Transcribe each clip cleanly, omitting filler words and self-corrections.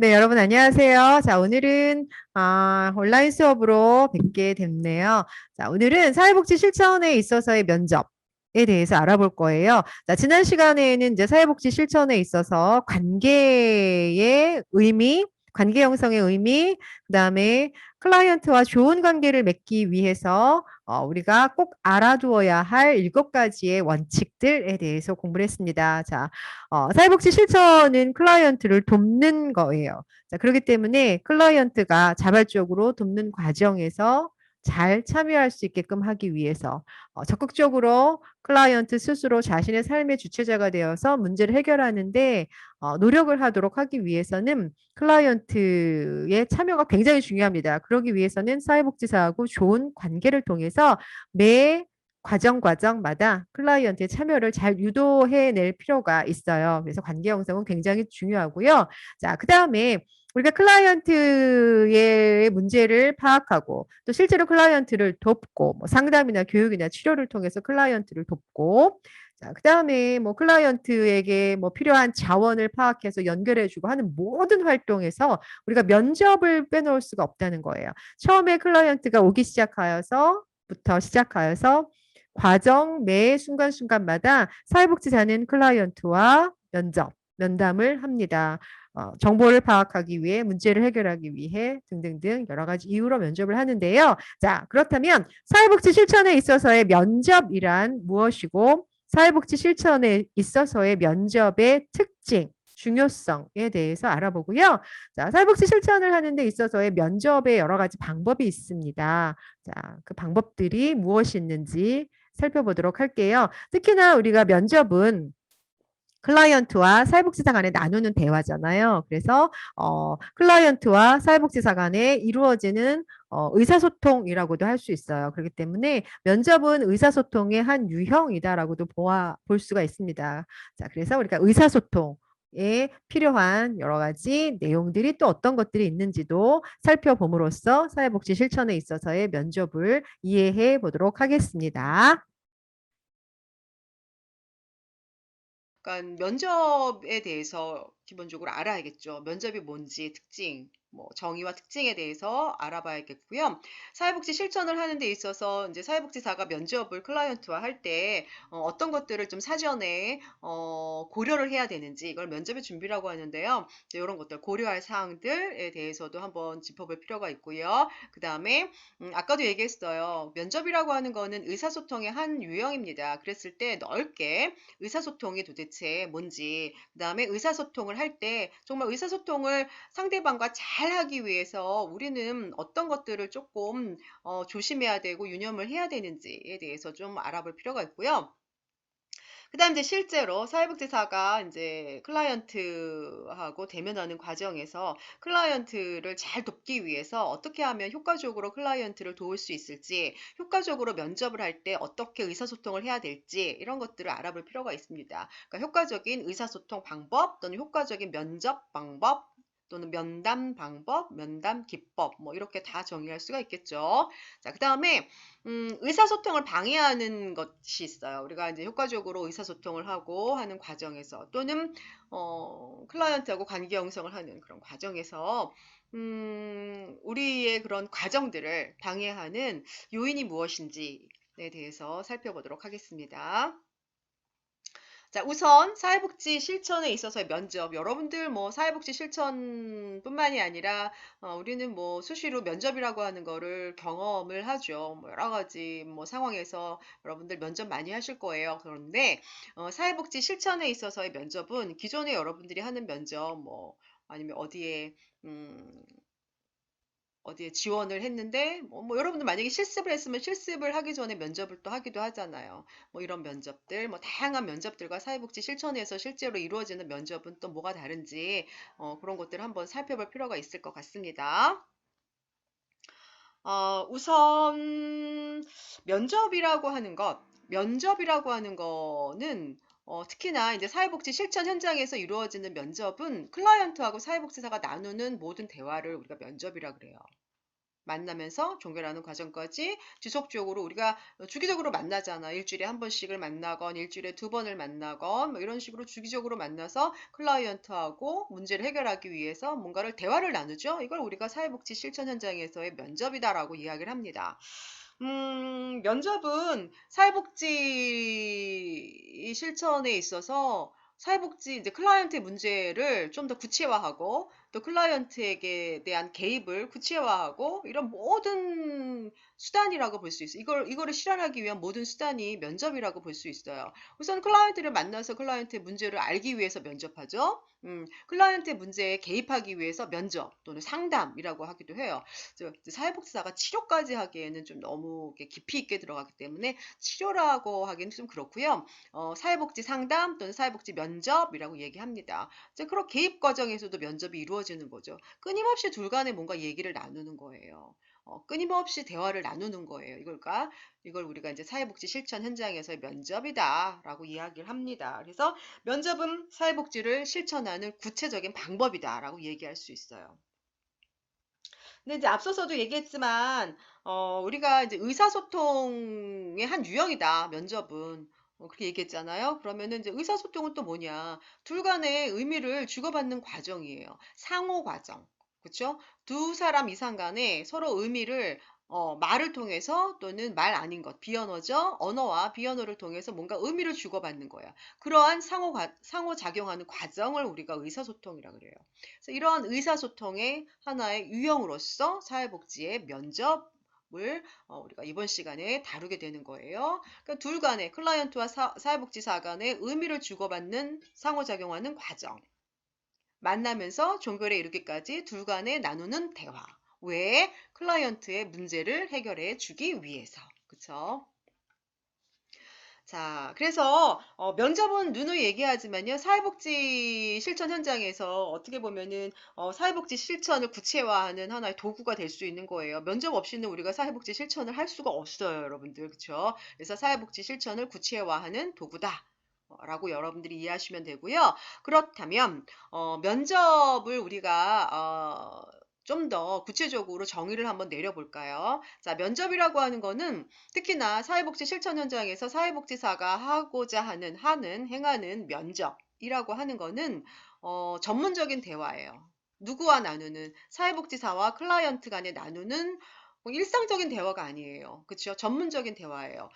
네, 여러분 안녕하세요. 자, 오늘은 온라인 수업으로 뵙게 됐네요. 자, 오늘은 사회복지 실천에 있어서의 면접에 대해서 알아볼 거예요. 자, 지난 시간에는 이제 사회복지 실천에 있어서 관계의 의미, 관계 형성의 의미, 그다음에 클라이언트와 좋은 관계를 맺기 위해서 우리가 꼭 알아두어야 할 7가지의 원칙들에 대해서 공부를 했습니다. 자, 사회복지 실천은 클라이언트를 돕는 거예요. 자, 그렇기 때문에 클라이언트가 자발적으로 돕는 과정에서 잘 참여할 수 있게끔 하기 위해서 적극적으로 클라이언트 스스로 자신의 삶의 주체자가 되어서 문제를 해결하는데 노력을 하도록 하기 위해서는 클라이언트의 참여가 굉장히 중요합니다. 그러기 위해서는 사회복지사하고 좋은 관계를 통해서 매 과정마다 클라이언트의 참여를 잘 유도해낼 필요가 있어요. 그래서 관계 형성은 굉장히 중요하고요. 자, 그 다음에 우리가 클라이언트의 문제를 파악하고 또 실제로 클라이언트를 돕고 뭐 상담이나 교육이나 치료를 통해서 클라이언트를 돕고 자, 그 다음에 뭐 클라이언트에게 뭐 필요한 자원을 파악해서 연결해주고 하는 모든 활동에서 우리가 면접을 빼놓을 수가 없다는 거예요. 처음에 클라이언트가 오기 시작하여서 과정 매 순간순간마다 사회복지사는 클라이언트와 면담을 합니다. 정보를 파악하기 위해, 문제를 해결하기 위해 등등등 여러 가지 이유로 면접을 하는데요. 자, 그렇다면 사회복지 실천에 있어서의 면접이란 무엇이고 사회복지 실천에 있어서의 면접의 특징, 중요성에 대해서 알아보고요. 자, 사회복지 실천을 하는 데 있어서의 면접의 여러 가지 방법이 있습니다. 자, 그 방법들이 무엇이 있는지 살펴보도록 할게요. 특히나 우리가 면접은 클라이언트와 사회복지사 간에 나누는 대화잖아요. 그래서 클라이언트와 사회복지사 간에 이루어지는 의사소통이라고도 할 수 있어요. 그렇기 때문에 면접은 의사소통의 한 유형이다라고도 볼 수가 있습니다. 자, 그래서 우리가 의사소통에 필요한 여러 가지 내용들이 또 어떤 것들이 있는지도 살펴봄으로써 사회복지 실천에 있어서의 면접을 이해해 보도록 하겠습니다. 그러니까 면접에 대해서 기본적으로 알아야겠죠. 면접이 뭔지 특징, 뭐 정의와 특징에 대해서 알아봐야겠고요. 사회복지 실천을 하는 데 있어서 이제 사회복지사가 면접을 클라이언트와 할 때 어떤 것들을 좀 사전에 고려를 해야 되는지 이걸 면접의 준비라고 하는데요. 이런 것들 고려할 사항들에 대해서도 한번 짚어볼 필요가 있고요. 그 다음에 아까도 얘기했어요. 면접이라고 하는 거는 의사소통의 한 유형입니다. 그랬을 때 넓게 의사소통이 도대체 뭔지, 그 다음에 의사소통을 할 때 정말 의사소통을 상대방과 잘 하기 위해서 우리는 어떤 것들을 조금 조심해야 되고 유념을 해야 되는지에 대해서 좀 알아볼 필요가 있고요. 그다음 이제 실제로 사회복지사가 이제 클라이언트하고 대면하는 과정에서 클라이언트를 잘 돕기 위해서 어떻게 하면 효과적으로 클라이언트를 도울 수 있을지, 효과적으로 면접을 할 때 어떻게 의사소통을 해야 될지 이런 것들을 알아볼 필요가 있습니다. 그러니까 효과적인 의사소통 방법 또는 효과적인 면접 방법 또는 면담 방법, 면담 기법 뭐 이렇게 다 정의할 수가 있겠죠. 자, 그다음에 의사소통을 방해하는 것이 있어요. 우리가 이제 효과적으로 의사소통을 하고 하는 과정에서 또는 클라이언트하고 관계 형성을 하는 그런 과정에서 우리의 그런 과정들을 방해하는 요인이 무엇인지에 대해서 살펴보도록 하겠습니다. 자, 우선 사회복지 실천에 있어서의 면접. 여러분들 뭐 사회복지 실천뿐만이 아니라 우리는 뭐 수시로 면접이라고 하는 거를 경험을 하죠. 뭐 여러 가지 뭐 상황에서 여러분들 면접 많이 하실 거예요. 그런데 사회복지 실천에 있어서의 면접은 기존에 여러분들이 하는 면접 뭐 아니면 어디에 지원을 했는데 뭐 여러분들 만약에 실습을 했으면 실습을 하기 전에 면접을 또 하기도 하잖아요. 뭐 이런 면접들, 뭐 다양한 면접들과 사회복지 실천에서 실제로 이루어지는 면접은 또 뭐가 다른지 그런 것들을 한번 살펴볼 필요가 있을 것 같습니다. 우선 면접이라고 하는 거는 특히나 이제 사회복지 실천 현장에서 이루어지는 면접은 클라이언트하고 사회복지사가 나누는 모든 대화를 우리가 면접이라 그래요. 만나면서 종결하는 과정까지 지속적으로 우리가 주기적으로 만나잖아. 일주일에 한 번씩을 만나건 일주일에 두 번을 만나건 뭐 이런 식으로 주기적으로 만나서 클라이언트하고 문제를 해결하기 위해서 뭔가를 대화를 나누죠. 이걸 우리가 사회복지 실천 현장에서의 면접이다라고 이야기를 합니다. 면접은 사회복지 실천에 있어서 사회복지 이제 클라이언트의 문제를 좀 더 구체화하고 또 클라이언트에게 대한 개입을 구체화하고 이런 모든 수단이라고 볼 수 있어요. 이거를 실현하기 위한 모든 수단이 면접이라고 볼 수 있어요. 우선 클라이언트를 만나서 클라이언트의 문제를 알기 위해서 면접하죠. 클라이언트의 문제에 개입하기 위해서 면접 또는 상담이라고 하기도 해요. 사회복지사가 치료까지 하기에는 좀 너무 깊이 있게 들어가기 때문에 치료라고 하기는 좀 그렇고요. 사회복지 상담 또는 사회복지 면접이라고 얘기합니다. 그런 개입 과정에서도 면접이 이루어지는 거죠. 끊임없이 둘 간에 뭔가 얘기를 나누는 거예요. 끊임없이 대화를 나누는 거예요. 이걸 우리가 이제 사회복지 실천 현장에서의 면접이다라고 이야기를 합니다. 그래서 면접은 사회복지를 실천하는 구체적인 방법이다라고 얘기할 수 있어요. 근데 이제 앞서서도 얘기했지만, 우리가 이제 의사소통의 한 유형이다, 면접은. 그렇게 얘기했잖아요. 그러면은 이제 의사소통은 또 뭐냐. 둘 간의 의미를 주고받는 과정이에요. 상호 과정. 그쵸? 두 사람 이상 간에 서로 의미를 말을 통해서 또는 말 아닌 것, 비언어죠? 언어와 비언어를 통해서 뭔가 의미를 주고받는 거야. 그러한 상호작용하는 과정을 우리가 의사소통이라고 그래요. 그래서 이러한 의사소통의 하나의 유형으로서 사회복지의 면접을 우리가 이번 시간에 다루게 되는 거예요. 그러니까 둘 간의 클라이언트와 사회복지사 간의 의미를 주고받는 상호작용하는 과정. 만나면서 종결에 이르기까지 둘 간에 나누는 대화. 왜? 클라이언트의 문제를 해결해 주기 위해서. 그쵸? 자, 그래서 면접은 누누이 얘기하지만요. 사회복지 실천 현장에서 어떻게 보면은 사회복지 실천을 구체화하는 하나의 도구가 될 수 있는 거예요. 면접 없이는 우리가 사회복지 실천을 할 수가 없어요, 여러분들. 그렇죠? 그래서 사회복지 실천을 구체화하는 도구다. 라고 여러분들이 이해하시면 되고요. 그렇다면 면접을 우리가 좀 더 구체적으로 정의를 한번 내려볼까요? 자, 면접이라고 하는 거는 특히나 사회복지 실천 현장에서 사회복지사가 하고자 행하는 면접이라고 하는 거는 전문적인 대화예요. 누구와 나누는 사회복지사와 클라이언트 간에 나누는 뭐 일상적인 대화가 아니에요. 그렇죠? 전문적인 대화예요.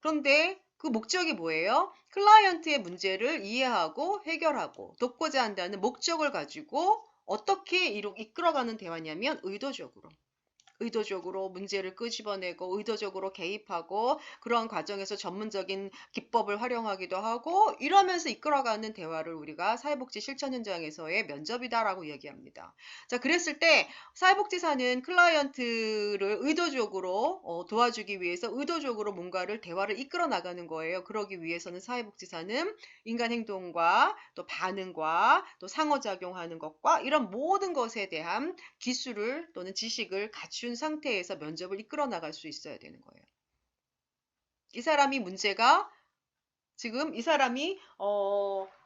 그런데 그 목적이 뭐예요? 클라이언트의 문제를 이해하고 해결하고 돕고자 한다는 목적을 가지고 어떻게 이끌어가는 대화냐면 의도적으로 문제를 끄집어내고 의도적으로 개입하고 그러한 과정에서 전문적인 기법을 활용하기도 하고 이러면서 이끌어가는 대화를 우리가 사회복지 실천 현장에서의 면접이다라고 얘기합니다. 자, 그랬을 때 사회복지사는 클라이언트를 의도적으로 도와주기 위해서 의도적으로 뭔가를 대화를 이끌어 나가는 거예요. 그러기 위해서는 사회복지사는 인간 행동과 또 반응과 또 상호작용하는 것과 이런 모든 것에 대한 기술을 또는 지식을 갖춘 상태에서 면접을 이끌어 나갈 수 있어야 되는 거예요. 이 사람이 문제가 지금 이 사람이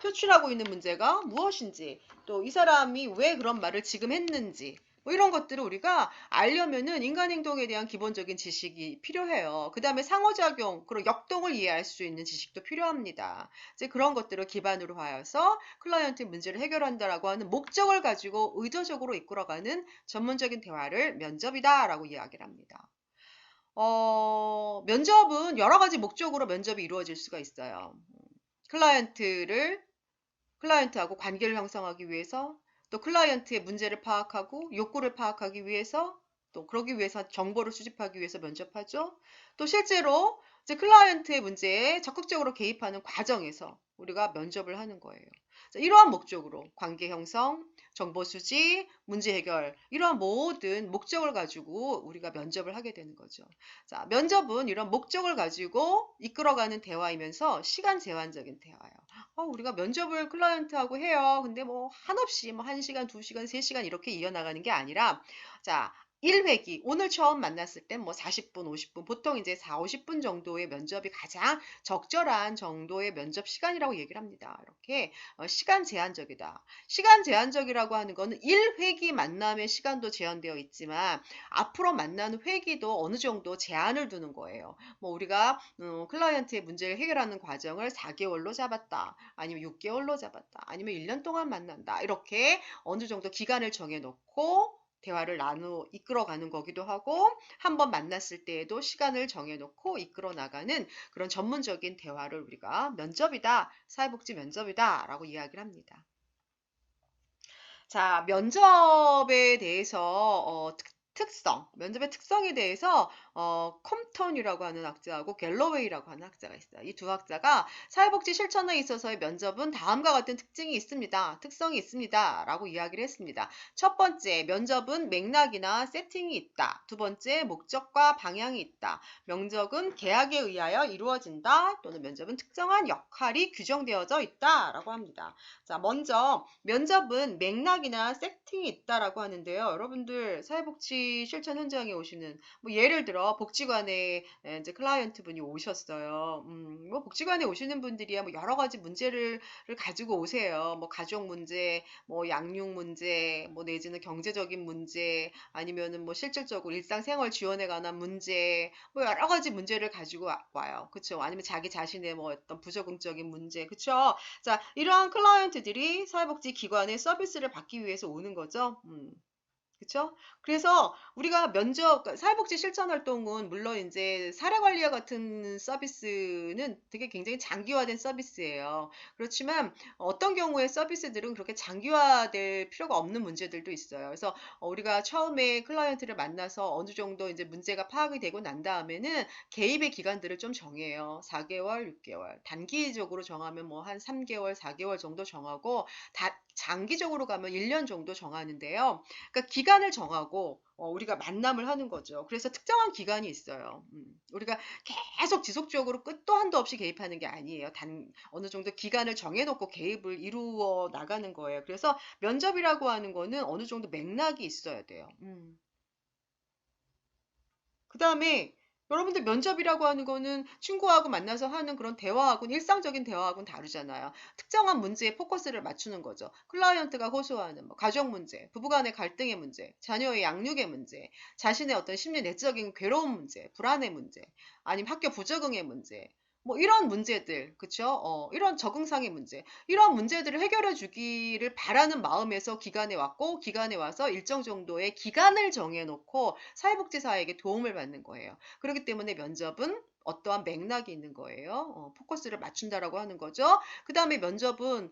표출하고 있는 문제가 무엇인지 또 이 사람이 왜 그런 말을 지금 했는지 뭐 이런 것들을 우리가 알려면은 인간 행동에 대한 기본적인 지식이 필요해요. 그 다음에 상호작용, 그리고 역동을 이해할 수 있는 지식도 필요합니다. 이제 그런 것들을 기반으로 하여서 클라이언트의 문제를 해결한다라고 하는 목적을 가지고 의도적으로 이끌어가는 전문적인 대화를 면접이다라고 이야기를 합니다. 면접은 여러 가지 목적으로 면접이 이루어질 수가 있어요. 클라이언트하고 관계를 형성하기 위해서, 또 클라이언트의 문제를 파악하고 욕구를 파악하기 위해서, 또 그러기 위해서 정보를 수집하기 위해서 면접하죠. 또 실제로 이제 클라이언트의 문제에 적극적으로 개입하는 과정에서 우리가 면접을 하는 거예요. 이러한 목적으로 관계 형성, 정보 수집, 문제 해결 이러한 모든 목적을 가지고 우리가 면접을 하게 되는 거죠. 자, 면접은 이런 목적을 가지고 이끌어가는 대화이면서 시간 제한적인 대화예요. 우리가 면접을 클라이언트하고 해요. 근데 뭐 한없이 뭐 1시간, 2시간, 3시간 이렇게 이어나가는 게 아니라 자, 1회기, 오늘 처음 만났을 땐 뭐 40분, 50분, 보통 이제 4, 50분 정도의 면접이 가장 적절한 정도의 면접 시간이라고 얘기를 합니다. 이렇게 시간 제한적이다. 시간 제한적이라고 하는 거는 1회기 만남의 시간도 제한되어 있지만 앞으로 만나는 회기도 어느 정도 제한을 두는 거예요. 뭐 우리가 클라이언트의 문제를 해결하는 과정을 4개월로 잡았다. 아니면 6개월로 잡았다. 아니면 1년 동안 만난다. 이렇게 어느 정도 기간을 정해놓고 대화를 이끌어가는 거기도 하고 한 번 만났을 때에도 시간을 정해놓고 이끌어 나가는 그런 전문적인 대화를 우리가 면접이다, 사회복지 면접이다 라고 이야기를 합니다. 자, 면접에 대해서 면접의 특성에 대해서 컴톤이라고 하는 학자하고 갤러웨이라고 하는 학자가 있어요. 이 두 학자가 사회복지 실천에 있어서의 면접은 다음과 같은 특성이 있습니다. 라고 이야기를 했습니다. 첫 번째, 면접은 맥락이나 세팅이 있다. 두 번째, 목적과 방향이 있다. 면접은 계약에 의하여 이루어진다. 또는 면접은 특정한 역할이 규정되어져 있다. 라고 합니다. 자, 먼저 면접은 맥락이나 세팅이 있다라고 하는데요. 여러분들 사회복지 실천 현장에 오시는 뭐 예를 들어 복지관에 이제 클라이언트 분이 오셨어요. 뭐 복지관에 오시는 분들이야 뭐 여러 가지 문제를 가지고 오세요. 뭐 가족 문제, 뭐 양육 문제, 뭐 내지는 경제적인 문제, 아니면은 뭐 실질적으로 일상생활 지원에 관한 문제, 뭐 여러 가지 문제를 가지고 와요. 그쵸? 아니면 자기 자신의 뭐 어떤 부적응적인 문제, 그쵸? 자, 이러한 클라이언트들이 사회복지 기관의 서비스를 받기 위해서 오는 거죠. 그쵸? 그래서 우리가 그러니까 사회복지 실천 활동은 물론 이제 사례관리와 같은 서비스는 되게 굉장히 장기화된 서비스예요. 그렇지만 어떤 경우에 서비스들은 그렇게 장기화될 필요가 없는 문제들도 있어요. 그래서 우리가 처음에 클라이언트를 만나서 어느 정도 이제 문제가 파악이 되고 난 다음에는 개입의 기간들을 좀 정해요. 4개월, 6개월. 단기적으로 정하면 뭐 한 3개월, 4개월 정도 정하고 장기적으로 가면 1년 정도 정하는데요. 그러니까 기간을 정하고 우리가 만남을 하는 거죠. 그래서 특정한 기간이 있어요. 우리가 계속 지속적으로 끝도 한도 없이 개입하는 게 아니에요. 어느 정도 기간을 정해놓고 개입을 이루어 나가는 거예요. 그래서 면접이라고 하는 거는 어느 정도 맥락이 있어야 돼요. 그 다음에 여러분들 면접이라고 하는 거는 친구하고 만나서 하는 그런 대화하고는 일상적인 대화하고는 다르잖아요. 특정한 문제에 포커스를 맞추는 거죠. 클라이언트가 호소하는 뭐 가족 문제, 부부간의 갈등의 문제, 자녀의 양육의 문제, 자신의 어떤 심리 내적인 괴로운 문제, 불안의 문제, 아니면 학교 부적응의 문제, 뭐 이런 문제들, 그쵸? 이런 적응상의 문제, 이런 문제들을 해결해 주기를 바라는 마음에서 기관에 왔고, 기관에 와서 일정 정도의 기간을 정해놓고 사회복지사에게 도움을 받는 거예요. 그렇기 때문에 면접은 어떠한 맥락이 있는 거예요. 포커스를 맞춘다라고 하는 거죠. 그 다음에 면접은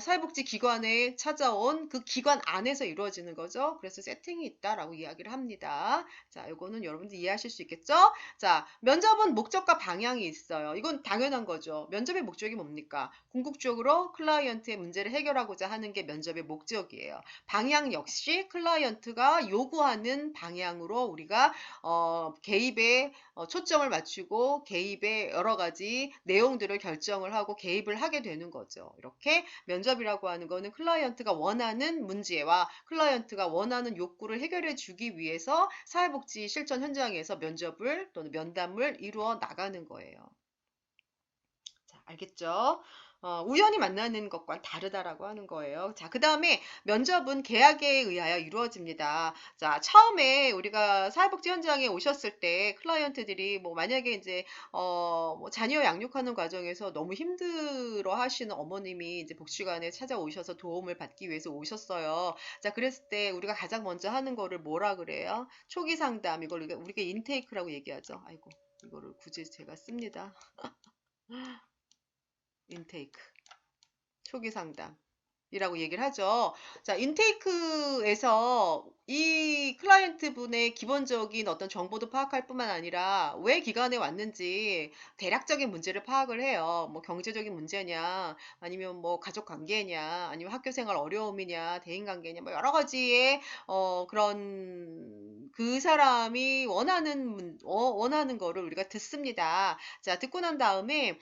사회복지 기관에 찾아온 그 기관 안에서 이루어지는 거죠. 그래서 세팅이 있다라고 이야기를 합니다. 자, 이거는 여러분들 이해하실 수 있겠죠? 자, 면접은 목적과 방향이 있어요. 이건 당연한 거죠. 면접의 목적이 뭡니까? 궁극적으로 클라이언트의 문제를 해결하고자 하는 게 면접의 목적이에요. 방향 역시 클라이언트가 요구하는 방향으로 우리가 개입에 초점을 맞추고 개입의 여러 가지 내용들을 결정을 하고 개입을 하게 되는 거죠. 이렇게 면접이라고 하는 거는 클라이언트가 원하는 문제와 클라이언트가 원하는 욕구를 해결해 주기 위해서 사회복지 실천 현장에서 면접을 또는 면담을 이루어 나가는 거예요. 자, 알겠죠? 우연히 만나는 것과는 다르다라고 하는 거예요. 자, 그 다음에 면접은 계약에 의하여 이루어집니다. 자, 처음에 우리가 사회복지 현장에 오셨을 때 클라이언트들이 뭐 만약에 이제 뭐 자녀 양육하는 과정에서 너무 힘들어 하시는 어머님이 이제 복지관에 찾아오셔서 도움을 받기 위해서 오셨어요. 자, 그랬을 때 우리가 가장 먼저 하는 거를 뭐라 그래요? 초기 상담, 이걸 우리가 인테이크라고 얘기하죠. 아이고, 이거를 굳이 제가 씁니다. 인테이크. 초기 상담이라고 얘기를 하죠. 자, 인테이크에서 이 클라이언트 분의 기본적인 어떤 정보도 파악할 뿐만 아니라 왜 기관에 왔는지 대략적인 문제를 파악을 해요. 뭐 경제적인 문제냐, 아니면 뭐 가족 관계냐, 아니면 학교 생활 어려움이냐, 대인 관계냐, 뭐 여러 가지의 그런 그 사람이 원하는 거를 우리가 듣습니다. 자, 듣고 난 다음에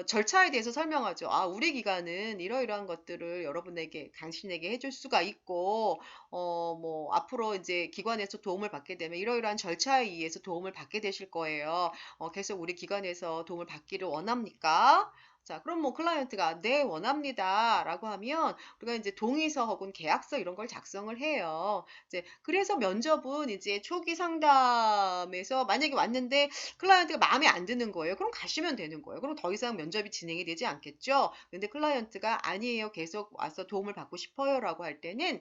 절차에 대해서 설명하죠. 아, 우리 기관은 이러이러한 것들을 것들을 여러분에게, 당신에게 해줄 수가 있고, 뭐, 앞으로 이제 기관에서 도움을 받게 되면 이러이러한 절차에 의해서 도움을 받게 되실 거예요. 계속 우리 기관에서 도움을 받기를 원합니까? 자, 그럼 뭐 클라이언트가 네, 원합니다. 라고 하면 우리가 이제 동의서 혹은 계약서 이런 걸 작성을 해요. 이제 그래서 면접은 이제 초기 상담에서 만약에 왔는데 클라이언트가 마음에 안 드는 거예요. 그럼 가시면 되는 거예요. 그럼 더 이상 면접이 진행이 되지 않겠죠. 근데 클라이언트가 아니에요. 계속 와서 도움을 받고 싶어요라고 할 때는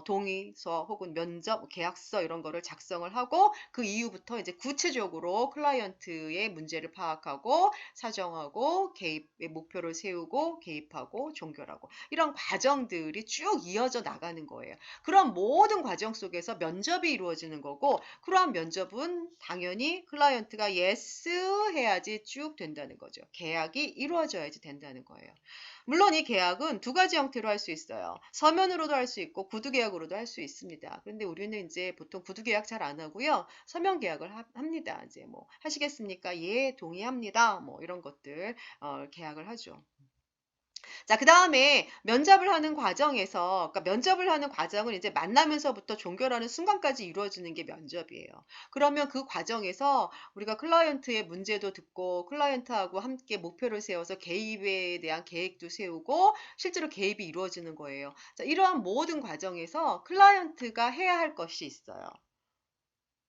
동의서 혹은 면접 계약서 이런 거를 작성을 하고 그 이후부터 이제 구체적으로 클라이언트의 문제를 파악하고 사정하고 개입의 목표를 세우고 개입하고 종결하고 이런 과정들이 쭉 이어져 나가는 거예요. 그런 모든 과정 속에서 면접이 이루어지는 거고 그러한 면접은 당연히 클라이언트가 예스 해야지 쭉 된다는 거죠. 계약이 이루어져야지 된다는 거예요. 물론 이 계약은 두 가지 형태로 할 수 있어요. 서면으로도 할 수 있고 구두 계약으로도 할 수 있습니다. 그런데 우리는 이제 보통 구두 계약 잘 안 하고요. 서면 계약을 합니다. 이제 뭐 하시겠습니까? 예, 동의합니다. 뭐 이런 것들 계약을 하죠. 자, 그 다음에 면접을 하는 과정에서, 그러니까 면접을 하는 과정은 이제 만나면서부터 종결하는 순간까지 이루어지는 게 면접이에요. 그러면 그 과정에서 우리가 클라이언트의 문제도 듣고 클라이언트하고 함께 목표를 세워서 개입에 대한 계획도 세우고 실제로 개입이 이루어지는 거예요. 자, 이러한 모든 과정에서 클라이언트가 해야 할 것이 있어요.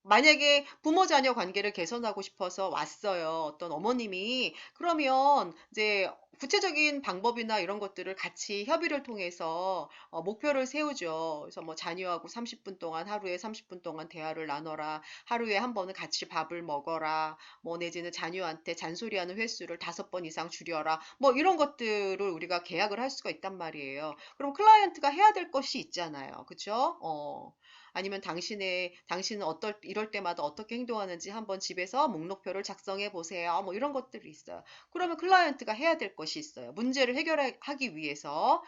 만약에 부모 자녀 관계를 개선하고 싶어서 왔어요. 어떤 어머님이. 그러면 이제 구체적인 방법이나 이런 것들을 같이 협의를 통해서 목표를 세우죠. 그래서 뭐 자녀하고 30분 동안 하루에 30분 동안 대화를 나눠라. 하루에 한 번은 같이 밥을 먹어라. 뭐 내지는 자녀한테 잔소리하는 횟수를 5번 이상 줄여라. 뭐 이런 것들을 우리가 계약을 할 수가 있단 말이에요. 그럼 클라이언트가 해야 될 것이 있잖아요. 그쵸? 아니면 당신은 이럴 때마다 어떻게 행동하는지 한번 집에서 목록표를 작성해 보세요. 뭐 이런 것들이 있어요. 그러면 클라이언트가 해야 될 것이 있어요. 문제를 해결하기 위해서.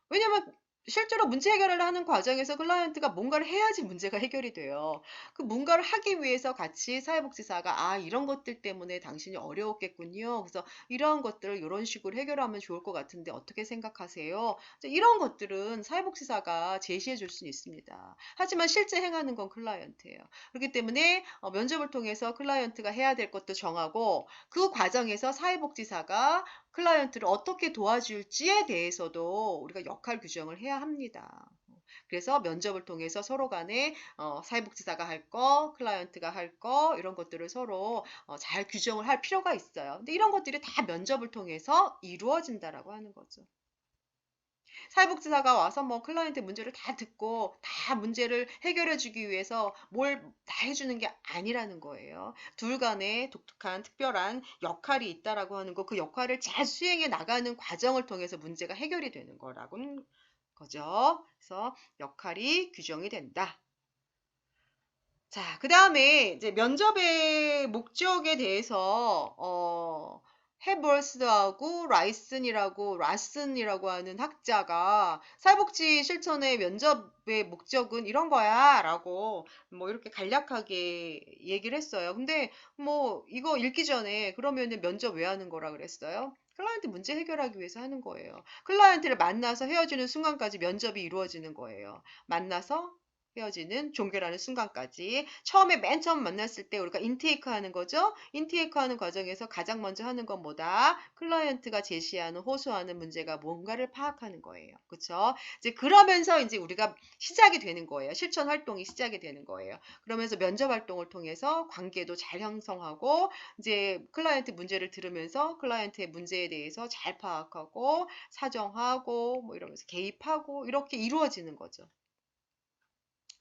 왜냐면 실제로 문제 해결을 하는 과정에서 클라이언트가 뭔가를 해야지 문제가 해결이 돼요. 그 뭔가를 하기 위해서 같이 사회복지사가 이런 것들 때문에 당신이 어려웠겠군요. 그래서 이러한 것들을 이런 식으로 해결하면 좋을 것 같은데 어떻게 생각하세요? 이런 것들은 사회복지사가 제시해 줄 수는 있습니다. 하지만 실제 행하는 건 클라이언트예요. 그렇기 때문에 면접을 통해서 클라이언트가 해야 될 것도 정하고 그 과정에서 사회복지사가 클라이언트를 어떻게 도와줄지에 대해서도 우리가 역할 규정을 해야 합니다. 그래서 면접을 통해서 서로 간에 사회복지사가 할 거, 클라이언트가 할 거, 이런 것들을 서로 잘 규정을 할 필요가 있어요. 근데 이런 것들이 다 면접을 통해서 이루어진다라고 하는 거죠. 사회복지사가 와서 뭐 클라이언트 문제를 다 듣고 다 문제를 해결해 주기 위해서 뭘 다 해주는 게 아니라는 거예요. 둘 간에 독특한 특별한 역할이 있다라고 하는 거, 그 역할을 잘 수행해 나가는 과정을 통해서 문제가 해결이 되는 거라고는 거죠. 그래서 역할이 규정이 된다. 자, 그 다음에 이제 면접의 목적에 대해서, 해벌스하고 라슨이라고 하는 학자가 사회복지 실천의 면접의 목적은 이런 거야 라고 뭐 이렇게 간략하게 얘기를 했어요. 근데 뭐 이거 읽기 전에 그러면은 면접 왜 하는 거라 그랬어요? 클라이언트 문제 해결하기 위해서 하는 거예요. 클라이언트를 만나서 헤어지는 순간까지 면접이 이루어지는 거예요. 만나서 헤어지는 종결하는 순간까지 맨 처음 만났을 때 우리가 인테이크 하는 거죠. 인테이크 하는 과정에서 가장 먼저 하는 건 뭐다? 클라이언트가 제시하는 호소하는 문제가 뭔가를 파악하는 거예요. 그렇죠? 이제 그러면서 이제 우리가 시작이 되는 거예요. 실천 활동이 시작이 되는 거예요. 그러면서 면접 활동을 통해서 관계도 잘 형성하고 이제 클라이언트 문제를 들으면서 클라이언트의 문제에 대해서 잘 파악하고 사정하고 뭐 이러면서 개입하고 이렇게 이루어지는 거죠.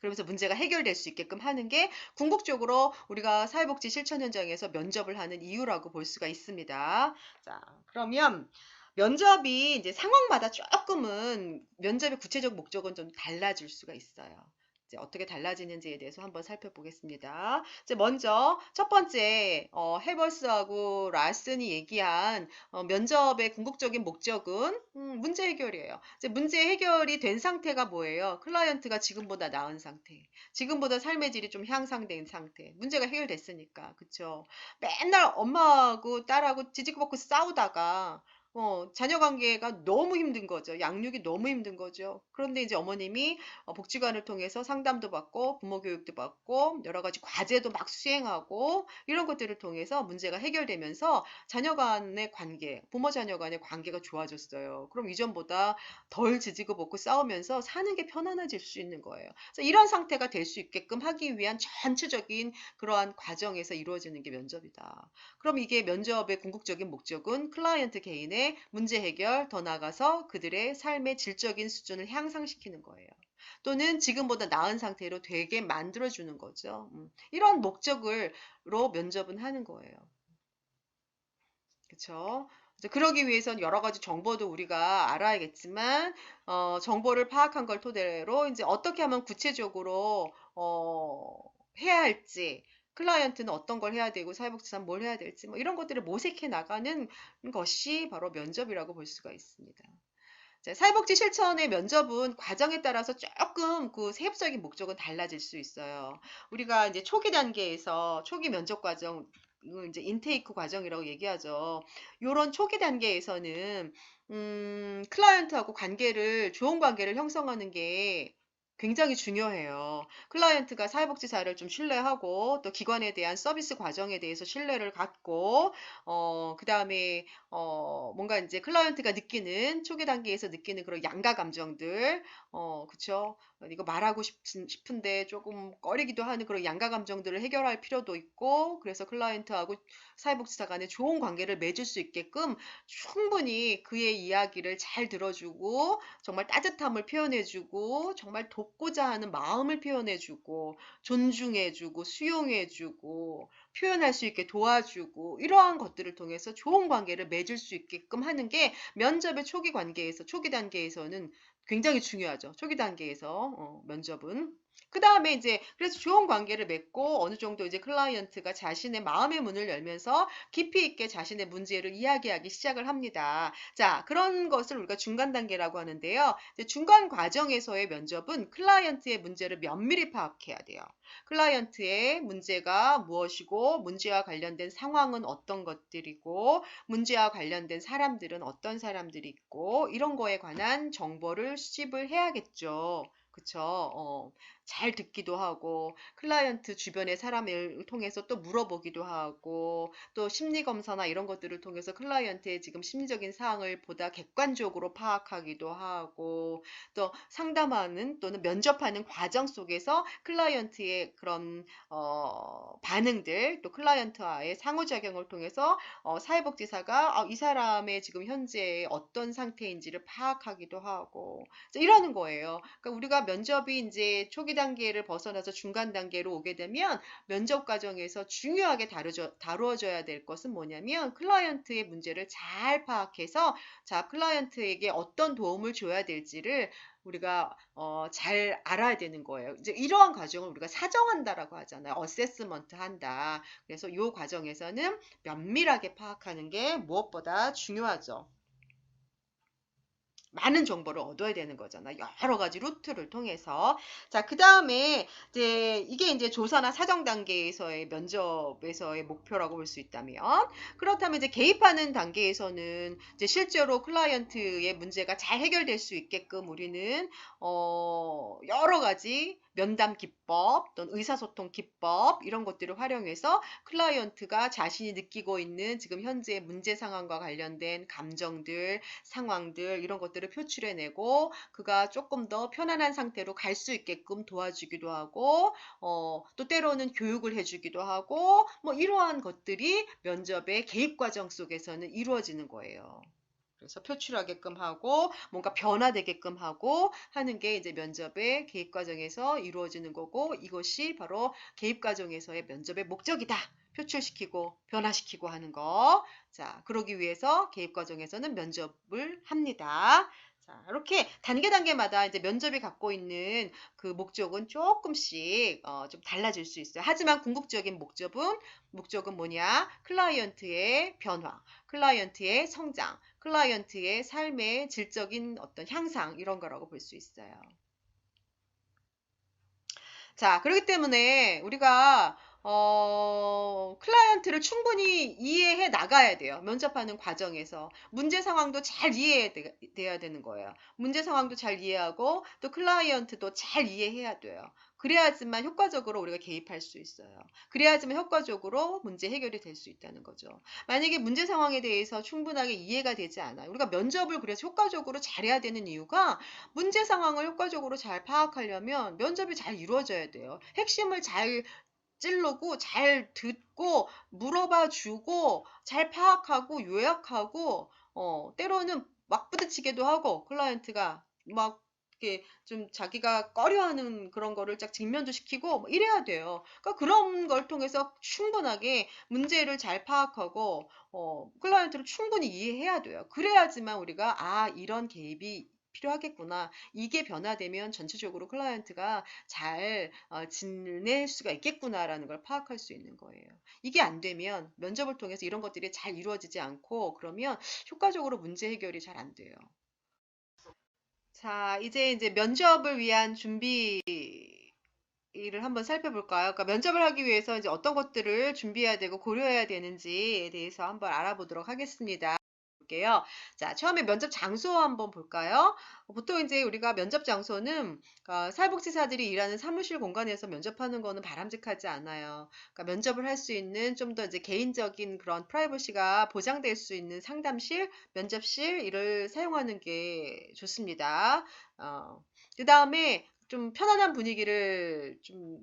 그러면서 문제가 해결될 수 있게끔 하는 게 궁극적으로 우리가 사회복지 실천 현장에서 면접을 하는 이유라고 볼 수가 있습니다. 자, 그러면 면접이 이제 상황마다 조금은 면접의 구체적 목적은 좀 달라질 수가 있어요. 이제 어떻게 달라지는지에 대해서 한번 살펴보겠습니다. 이제 먼저 첫 번째 해버스하고 라슨이 얘기한 면접의 궁극적인 목적은 문제 해결이에요. 이제 문제 해결이 된 상태가 뭐예요? 클라이언트가 지금보다 나은 상태. 지금보다 삶의 질이 좀 향상된 상태. 문제가 해결됐으니까. 그쵸? 맨날 엄마하고 딸하고 지지고 볶고 싸우다가 자녀 관계가 너무 힘든 거죠. 양육이 너무 힘든 거죠. 그런데 이제 어머님이 복지관을 통해서 상담도 받고 부모 교육도 받고 여러 가지 과제도 막 수행하고 이런 것들을 통해서 문제가 해결되면서 자녀 간의 관계, 부모 자녀 간의 관계가 좋아졌어요. 그럼 이전보다 덜 지지고 볶고 싸우면서 사는 게 편안해질 수 있는 거예요. 그래서 이런 상태가 될 수 있게끔 하기 위한 전체적인 그러한 과정에서 이루어지는 게 면접이다. 그럼 이게 면접의 궁극적인 목적은 클라이언트 개인의 문제 해결, 더 나아가서 그들의 삶의 질적인 수준을 향상시키는 거예요. 또는 지금보다 나은 상태로 되게 만들어주는 거죠. 이런 목적으로 면접은 하는 거예요. 그렇죠? 그러기 위해선 여러 가지 정보도 우리가 알아야겠지만, 정보를 파악한 걸 토대로 이제 어떻게 하면 구체적으로, 해야 할지, 클라이언트는 어떤 걸 해야 되고, 사회복지사는 뭘 해야 될지, 뭐 이런 것들을 모색해 나가는 것이 바로 면접이라고 볼 수가 있습니다. 자, 사회복지 실천의 면접은 과정에 따라서 조금 그 세부적인 목적은 달라질 수 있어요. 우리가 이제 초기 단계에서 초기 면접 과정, 이거 이제 인테이크 과정이라고 얘기하죠. 요런 초기 단계에서는 클라이언트하고 좋은 관계를 형성하는 게 굉장히 중요해요. 클라이언트가 사회복지사를 좀 신뢰하고 또 기관에 대한 서비스 과정에 대해서 신뢰를 갖고 그다음에 뭔가 이제 클라이언트가 느끼는 초기 단계에서 느끼는 그런 양가 감정들, 그쵸? 이거 말하고 싶은데 조금 꺼리기도 하는 그런 양가 감정들을 해결할 필요도 있고, 그래서 클라이언트하고 사회복지사 간에 좋은 관계를 맺을 수 있게끔 충분히 그의 이야기를 잘 들어주고, 정말 따뜻함을 표현해주고, 정말 돕고자 하는 마음을 표현해주고, 존중해주고, 수용해주고, 표현할 수 있게 도와주고 이러한 것들을 통해서 좋은 관계를 맺을 수 있게끔 하는 게 면접의 초기 단계에서는 굉장히 중요하죠. 초기 단계에서 면접은. 그 다음에 이제 그래서 좋은 관계를 맺고 어느 정도 이제 클라이언트가 자신의 마음의 문을 열면서 깊이 있게 자신의 문제를 이야기하기 시작을 합니다. 자, 그런 것을 우리가 중간 단계라고 하는데요. 이제 중간 과정에서의 면접은 클라이언트의 문제를 면밀히 파악해야 돼요. 클라이언트의 문제가 무엇이고, 문제와 관련된 상황은 어떤 것들이고, 문제와 관련된 사람들은 어떤 사람들이 있고, 이런 거에 관한 정보를 수집을 해야겠죠. 그쵸? 잘 듣기도 하고, 클라이언트 주변의 사람을 통해서 또 물어보기도 하고, 또 심리검사나 이런 것들을 통해서 클라이언트의 지금 심리적인 사항을 보다 객관적으로 파악하기도 하고, 또 상담하는 또는 면접하는 과정 속에서 클라이언트의 그런 반응들 또 클라이언트와의 상호작용을 통해서 사회복지사가 이 사람의 지금 현재 어떤 상태인지를 파악하기도 하고 이러는 거예요. 그러니까 우리가 면접이 이제 초기 단계를 벗어나서 중간 단계로 오게 되면 면접 과정에서 중요하게 다루어져야 될 것은 뭐냐면 클라이언트의 문제를 잘 파악해서 자, 클라이언트에게 어떤 도움을 줘야 될지를 우리가 잘 알아야 되는 거예요. 이제 이러한 과정을 우리가 사정한다라고 하잖아요. 어세스먼트 한다. 그래서 이 과정에서는 면밀하게 파악하는 게 무엇보다 중요하죠. 많은 정보를 얻어야 되는 거잖아. 여러 가지 루트를 통해서. 자, 그 다음에 이게 이제 조사나 사정 단계에서의 면접에서의 목표라고 볼 수 있다면, 그렇다면 이제 개입하는 단계에서는 이제 실제로 클라이언트의 문제가 잘 해결될 수 있게끔 우리는, 여러 가지 면담 기법, 또는 의사소통 기법, 이런 것들을 활용해서 클라이언트가 자신이 느끼고 있는 지금 현재 문제 상황과 관련된 감정들, 상황들 이런 것들을 표출해내고 그가 조금 더 편안한 상태로 갈 수 있게끔 도와주기도 하고 또 때로는 교육을 해주기도 하고 뭐 이러한 것들이 면접의 개입 과정 속에서는 이루어지는 거예요. 그래서 표출하게끔 하고 뭔가 변화되게끔 하고 하는 게 이제 면접의 개입 과정에서 이루어지는 거고 이것이 바로 개입 과정에서의 면접의 목적이다. 표출시키고 변화시키고 하는 거. 자, 그러기 위해서 개입 과정에서는 면접을 합니다. 자, 이렇게 단계마다 이제 면접이 갖고 있는 그 목적은 조금씩 좀 달라질 수 있어요. 하지만 궁극적인 목적은 뭐냐? 클라이언트의 변화, 클라이언트의 성장, 클라이언트의 삶의 질적인 어떤 향상 이런 거라고 볼 수 있어요. 자, 그렇기 때문에 우리가 클라이언트를 충분히 이해해 나가야 돼요. 면접하는 과정에서. 문제 상황도 잘 돼야 되는 거예요. 문제 상황도 잘 이해하고 또 클라이언트도 잘 이해해야 돼요. 그래야지만 효과적으로 우리가 개입할 수 있어요. 그래야지만 효과적으로 문제 해결이 될 수 있다는 거죠. 만약에 문제 상황에 대해서 충분하게 이해가 되지 않아요. 우리가 면접을 그래서 효과적으로 잘해야 되는 이유가 문제 상황을 효과적으로 잘 파악하려면 면접이 잘 이루어져야 돼요. 핵심을 잘 찌르고 잘 듣고 물어봐 주고 잘 파악하고 요약하고 때로는 막 부딪히기도 하고 클라이언트가 막 이렇게 좀 자기가 꺼려하는 그런 거를 쫙 직면도 시키고 뭐 이래야 돼요. 그러니까 그런 걸 통해서 충분하게 문제를 잘 파악하고 클라이언트를 충분히 이해해야 돼요. 그래야지만 우리가 아 이런 개입이 필요하겠구나. 이게 변화되면 전체적으로 클라이언트가 잘 지낼 수가 있겠구나라는 걸 파악할 수 있는 거예요. 이게 안 되면 면접을 통해서 이런 것들이 잘 이루어지지 않고 그러면 효과적으로 문제 해결이 잘 안 돼요. 자, 이제 면접을 위한 준비를 한번 살펴볼까요? 그러니까 면접을 하기 위해서 이제 어떤 것들을 준비해야 되고 고려해야 되는지에 대해서 한번 알아보도록 하겠습니다. 볼게요. 자, 처음에 면접 장소 한번 볼까요? 보통 이제 우리가 면접 장소는 사회복지사들이 일하는 사무실 공간에서 면접하는 거는 바람직하지 않아요. 그러니까 면접을 할 수 있는 좀 더 이제 개인적인 그런 프라이버시가 보장될 수 있는 상담실, 면접실 이를 사용하는 게 좋습니다. 그 다음에 좀 편안한 분위기를 좀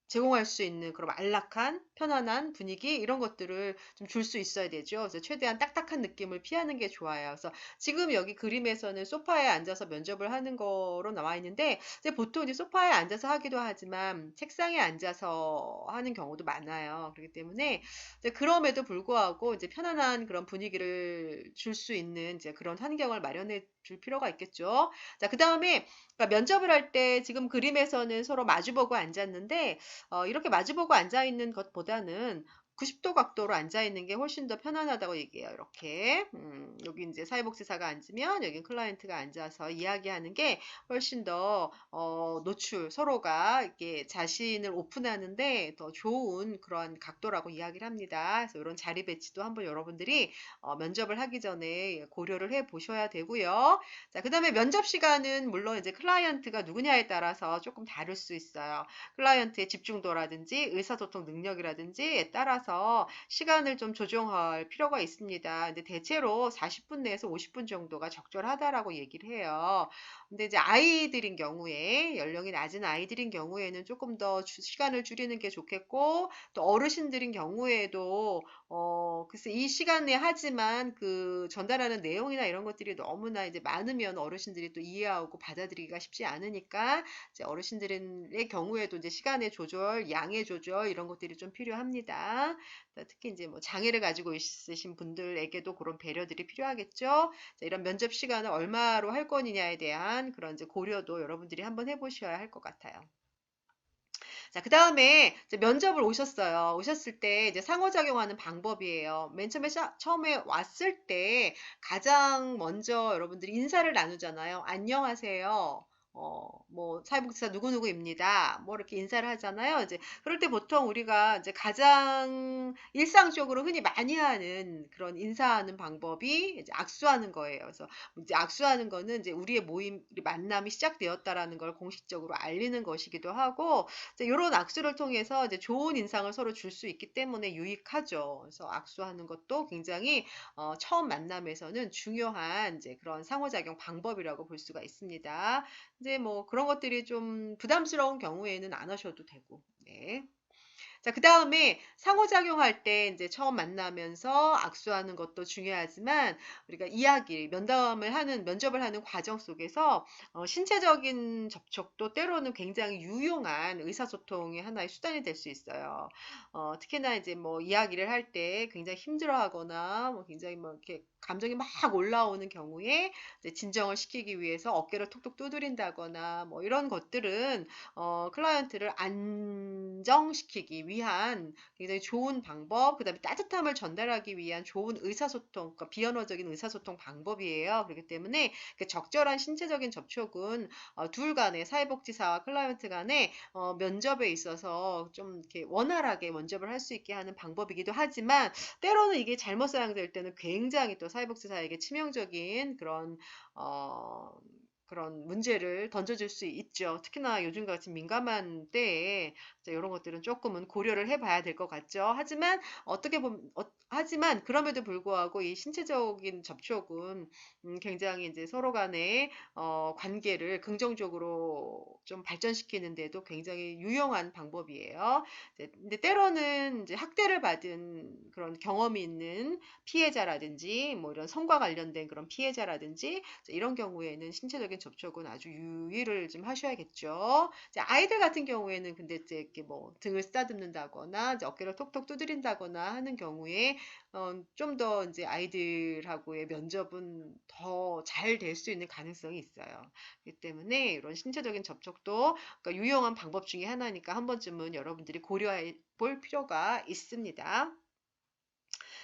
제공할 수 있는 그런 안락한, 편안한 분위기 이런 것들을 좀 줄 수 있어야 되죠. 그래서 최대한 딱딱한 느낌을 피하는 게 좋아요. 그래서 지금 여기 그림에서는 소파에 앉아서 면접을 하는 거로 나와 있는데 이제 보통 이제 소파에 앉아서 하기도 하지만 책상에 앉아서 하는 경우도 많아요. 그렇기 때문에 이제 그럼에도 불구하고 이제 편안한 그런 분위기를 줄 수 있는 이제 그런 환경을 마련해 줄 필요가 있겠죠. 자, 그다음에 그러니까 면접을 할 때 지금 그림에서는 서로 마주보고 앉았는데 이렇게 마주보고 앉아 있는 것보다는 90도 각도로 앉아 있는 게 훨씬 더 편안하다고 얘기해요. 이렇게. 여기 이제 사회복지사가 앉으면 여기 클라이언트가 앉아서 이야기하는 게 훨씬 더 노출, 서로가 이렇게 자신을 오픈하는데 더 좋은 그런 각도라고 이야기를 합니다. 그래서 이런 자리 배치도 한번 여러분들이 면접을 하기 전에 고려를 해 보셔야 되고요. 자, 그다음에 면접 시간은 물론 이제 클라이언트가 누구냐에 따라서 조금 다를 수 있어요. 클라이언트의 집중도라든지 의사소통 능력이라든지에 따라서 시간을 좀 조정할 필요가 있습니다. 근데 대체로 40분 내에서 50분 정도가 적절하다라고 얘기를 해요. 근데 이제 아이들인 경우에 연령이 낮은 아이들인 경우에는 조금 더 시간을 줄이는 게 좋겠고 또 어르신들인 경우에도 글쎄 이 시간에 하지만 그 전달하는 내용이나 이런 것들이 너무나 이제 많으면 어르신들이 또 이해하고 받아들이기가 쉽지 않으니까 이제 어르신들의 경우에도 이제 시간의 조절, 양의 조절 이런 것들이 좀 필요합니다. 특히 이제 뭐 장애를 가지고 있으신 분들에게도 그런 배려들이 필요하겠죠. 자, 이런 면접 시간을 얼마로 할 건이냐에 대한 그런 이제 고려도 여러분들이 한번 해보셔야 할 것 같아요. 자, 그 다음에 면접을 오셨어요. 오셨을 때 이제 상호작용하는 방법이에요. 맨 처음에 왔을 때 가장 먼저 여러분들이 인사를 나누잖아요. 안녕하세요. 뭐, 사회복지사 누구누구입니다. 뭐, 이렇게 인사를 하잖아요. 이제, 그럴 때 보통 우리가 이제 가장 일상적으로 흔히 많이 하는 그런 인사하는 방법이 이제 악수하는 거예요. 그래서 이제 악수하는 거는 이제 우리의 우리 만남이 시작되었다라는 걸 공식적으로 알리는 것이기도 하고, 이런 악수를 통해서 이제 좋은 인상을 서로 줄 수 있기 때문에 유익하죠. 그래서 악수하는 것도 굉장히 처음 만남에서는 중요한 이제 그런 상호작용 방법이라고 볼 수가 있습니다. 이제 뭐 그런 것들이 좀 부담스러운 경우에는 안 하셔도 되고, 네. 자, 그 다음에 상호작용할 때 이제 처음 만나면서 악수하는 것도 중요하지만 우리가 면접을 하는 과정 속에서 신체적인 접촉도 때로는 굉장히 유용한 의사소통의 하나의 수단이 될 수 있어요. 특히나 이제 뭐 이야기를 할 때 굉장히 힘들어하거나 뭐 굉장히 뭐 이렇게 감정이 막 올라오는 경우에 이제 진정을 시키기 위해서 어깨를 톡톡 두드린다거나 뭐 이런 것들은 클라이언트를 안정시키기 위한 굉장히 좋은 방법, 그다음에 따뜻함을 전달하기 위한 좋은 의사소통, 그러니까 비언어적인 의사소통 방법이에요. 그렇기 때문에 그 적절한 신체적인 접촉은 둘 간의 사회복지사와 클라이언트 간의 면접에 있어서 좀 이렇게 원활하게 면접을 할 수 있게 하는 방법이기도 하지만 때로는 이게 잘못 사용될 때는 굉장히 또 사회복지사에게 치명적인 어, 그런 문제를 던져줄 수 있죠. 특히나 요즘 같이 민감한 때에 이런 것들은 조금은 고려를 해봐야 될 것 같죠. 하지만 어떻게 보면 하지만 그럼에도 불구하고 이 신체적인 접촉은 굉장히 이제 서로 간의 관계를 긍정적으로 좀 발전시키는데도 굉장히 유용한 방법이에요. 근데 때로는 이제 학대를 받은 그런 경험이 있는 피해자라든지 뭐 이런 성과 관련된 그런 피해자라든지 이런 경우에는 신체적인 접촉은 아주 유의를 좀 하셔야겠죠. 이제 아이들 같은 경우에는 근데 이제 이렇게 뭐 등을 쓰다듬는다거나 이제 어깨를 톡톡 두드린다거나 하는 경우에 좀 더 이제 아이들하고의 면접은 더 잘 될 수 있는 가능성이 있어요. 그렇기 때문에 이런 신체적인 접촉도 그러니까 유용한 방법 중에 하나니까 한 번쯤은 여러분들이 고려해 볼 필요가 있습니다.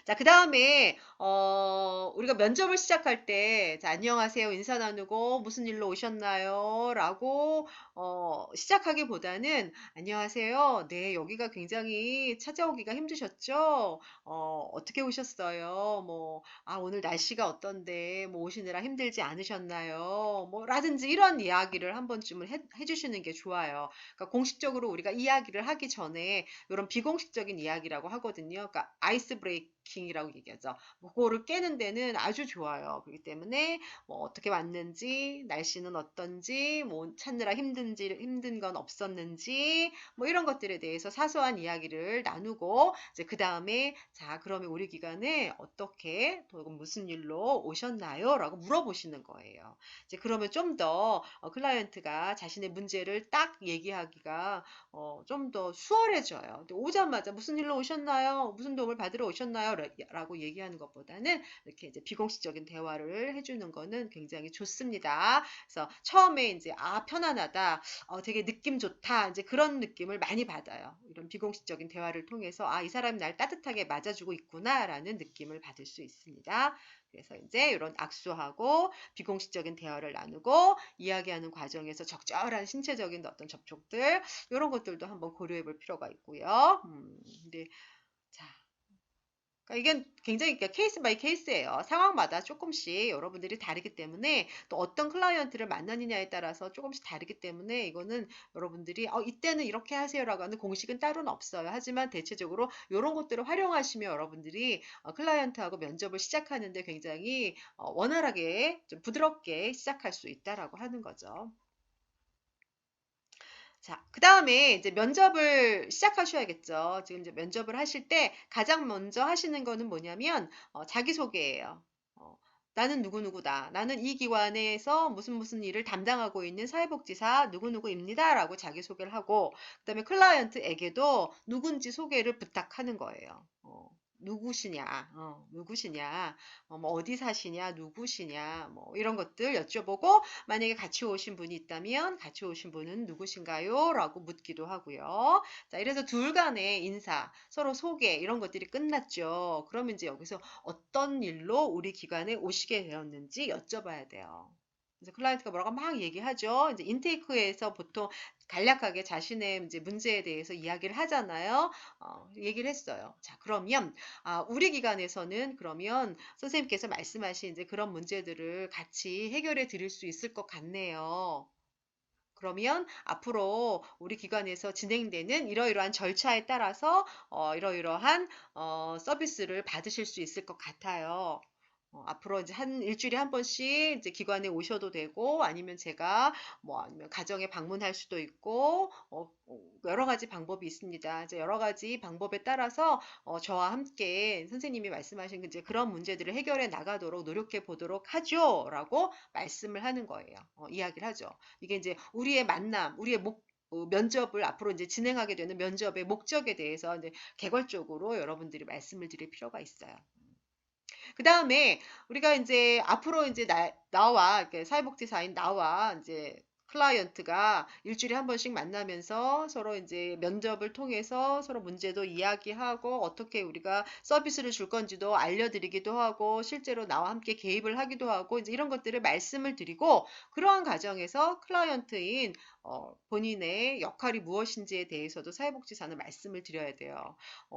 자, 그 다음에, 우리가 면접을 시작할 때, 자, 안녕하세요. 인사 나누고, 무슨 일로 오셨나요? 라고, 시작하기보다는, 안녕하세요. 네, 여기가 굉장히 찾아오기가 힘드셨죠? 어떻게 오셨어요? 뭐, 아, 오늘 날씨가 어떤데, 뭐, 오시느라 힘들지 않으셨나요? 뭐, 라든지 이런 이야기를 한 번쯤은 해주시는 게 좋아요. 그러니까 공식적으로 우리가 이야기를 하기 전에, 이런 비공식적인 이야기라고 하거든요. 그러니까 아이스 브레이킹이라고 얘기하죠. 뭐 그거를 깨는 데는 아주 좋아요. 그렇기 때문에 뭐 어떻게 왔는지, 날씨는 어떤지, 뭐 찾느라 힘든 건 없었는지, 뭐 이런 것들에 대해서 사소한 이야기를 나누고 이제 그 다음에 자, 그러면 우리 기관에 어떻게 또 무슨 일로 오셨나요? 라고 물어보시는 거예요. 이제 그러면 좀 더 클라이언트가 자신의 문제를 딱 얘기하기가 좀 더 수월해져요. 근데 오자마자 무슨 일로 오셨나요? 무슨 도움을 받으러 오셨나요? 라고 얘기하는 것보다는 이렇게 이제 비공식적인 대화를 해주는 거는 굉장히 좋습니다. 그래서 처음에 이제 아, 편안하다. 되게 느낌 좋다. 이제 그런 느낌을 많이 받아요. 이런 비공식적인 대화를 통해서 아, 이 사람이 날 따뜻하게 맞아주고 있구나라는 느낌을 받을 수 있습니다. 그래서 이제 이런 악수하고 비공식적인 대화를 나누고 이야기하는 과정에서 적절한 신체적인 어떤 접촉들 이런 것들도 한번 고려해 볼 필요가 있고요. 근데 자, 그러니까 이게 굉장히 그러니까 케이스 바이 케이스예요. 상황마다 조금씩 여러분들이 다르기 때문에 또 어떤 클라이언트를 만나느냐에 따라서 조금씩 다르기 때문에 이거는 여러분들이 이때는 이렇게 하세요라고 하는 공식은 따로는 없어요. 하지만 대체적으로 이런 것들을 활용하시면 여러분들이 클라이언트하고 면접을 시작하는데 굉장히 원활하게 좀 부드럽게 시작할 수 있다라고 하는 거죠. 자, 그 다음에 이제 면접을 시작하셔야겠죠. 지금 이제 면접을 하실 때 가장 먼저 하시는 거는 뭐냐면, 자기소개예요. 어, 나는 누구누구다. 나는 이 기관에서 무슨 일을 담당하고 있는 사회복지사 누구누구입니다. 라고 자기소개를 하고, 그 다음에 클라이언트에게도 누군지 소개를 부탁하는 거예요. 누구시냐, 누구시냐, 뭐 어디 사시냐, 누구시냐, 뭐 이런 것들 여쭤보고 만약에 같이 오신 분이 있다면 같이 오신 분은 누구신가요? 라고 묻기도 하고요. 자, 이래서 둘 간의 인사, 서로 소개 이런 것들이 끝났죠. 그러면 이제 여기서 어떤 일로 우리 기관에 오시게 되었는지 여쭤봐야 돼요. 그래서 클라이언트가 뭐라고 막 얘기하죠. 이제 인테이크에서 보통 간략하게 자신의 이제 문제에 대해서 이야기를 하잖아요. 얘기를 했어요. 자, 그러면 우리 기관에서는 그러면 선생님께서 말씀하신 이제 그런 문제들을 같이 해결해 드릴 수 있을 것 같네요. 그러면 앞으로 우리 기관에서 진행되는 이러이러한 절차에 따라서 이러이러한 서비스를 받으실 수 있을 것 같아요. 앞으로 이제 한 일주일에 한 번씩 이제 기관에 오셔도 되고 아니면 제가 뭐 아니면 가정에 방문할 수도 있고 여러 가지 방법이 있습니다. 이제 여러 가지 방법에 따라서 저와 함께 선생님이 말씀하신 이제 그런 문제들을 해결해 나가도록 노력해 보도록 하죠라고 말씀을 하는 거예요. 이야기를 하죠. 이게 이제 우리의 만남, 우리의 면접을 앞으로 이제 진행하게 되는 면접의 목적에 대해서 이제 개괄적으로 여러분들이 말씀을 드릴 필요가 있어요. 그다음에 우리가 이제 앞으로 이제 나와 이렇게 사회복지사인 나와 이제 클라이언트가 일주일에 한 번씩 만나면서 서로 이제 면접을 통해서 서로 문제도 이야기하고 어떻게 우리가 서비스를 줄 건지도 알려드리기도 하고 실제로 나와 함께 개입을 하기도 하고 이제 이런 것들을 말씀을 드리고 그러한 과정에서 클라이언트인 본인의 역할이 무엇인지에 대해서도 사회복지사는 말씀을 드려야 돼요.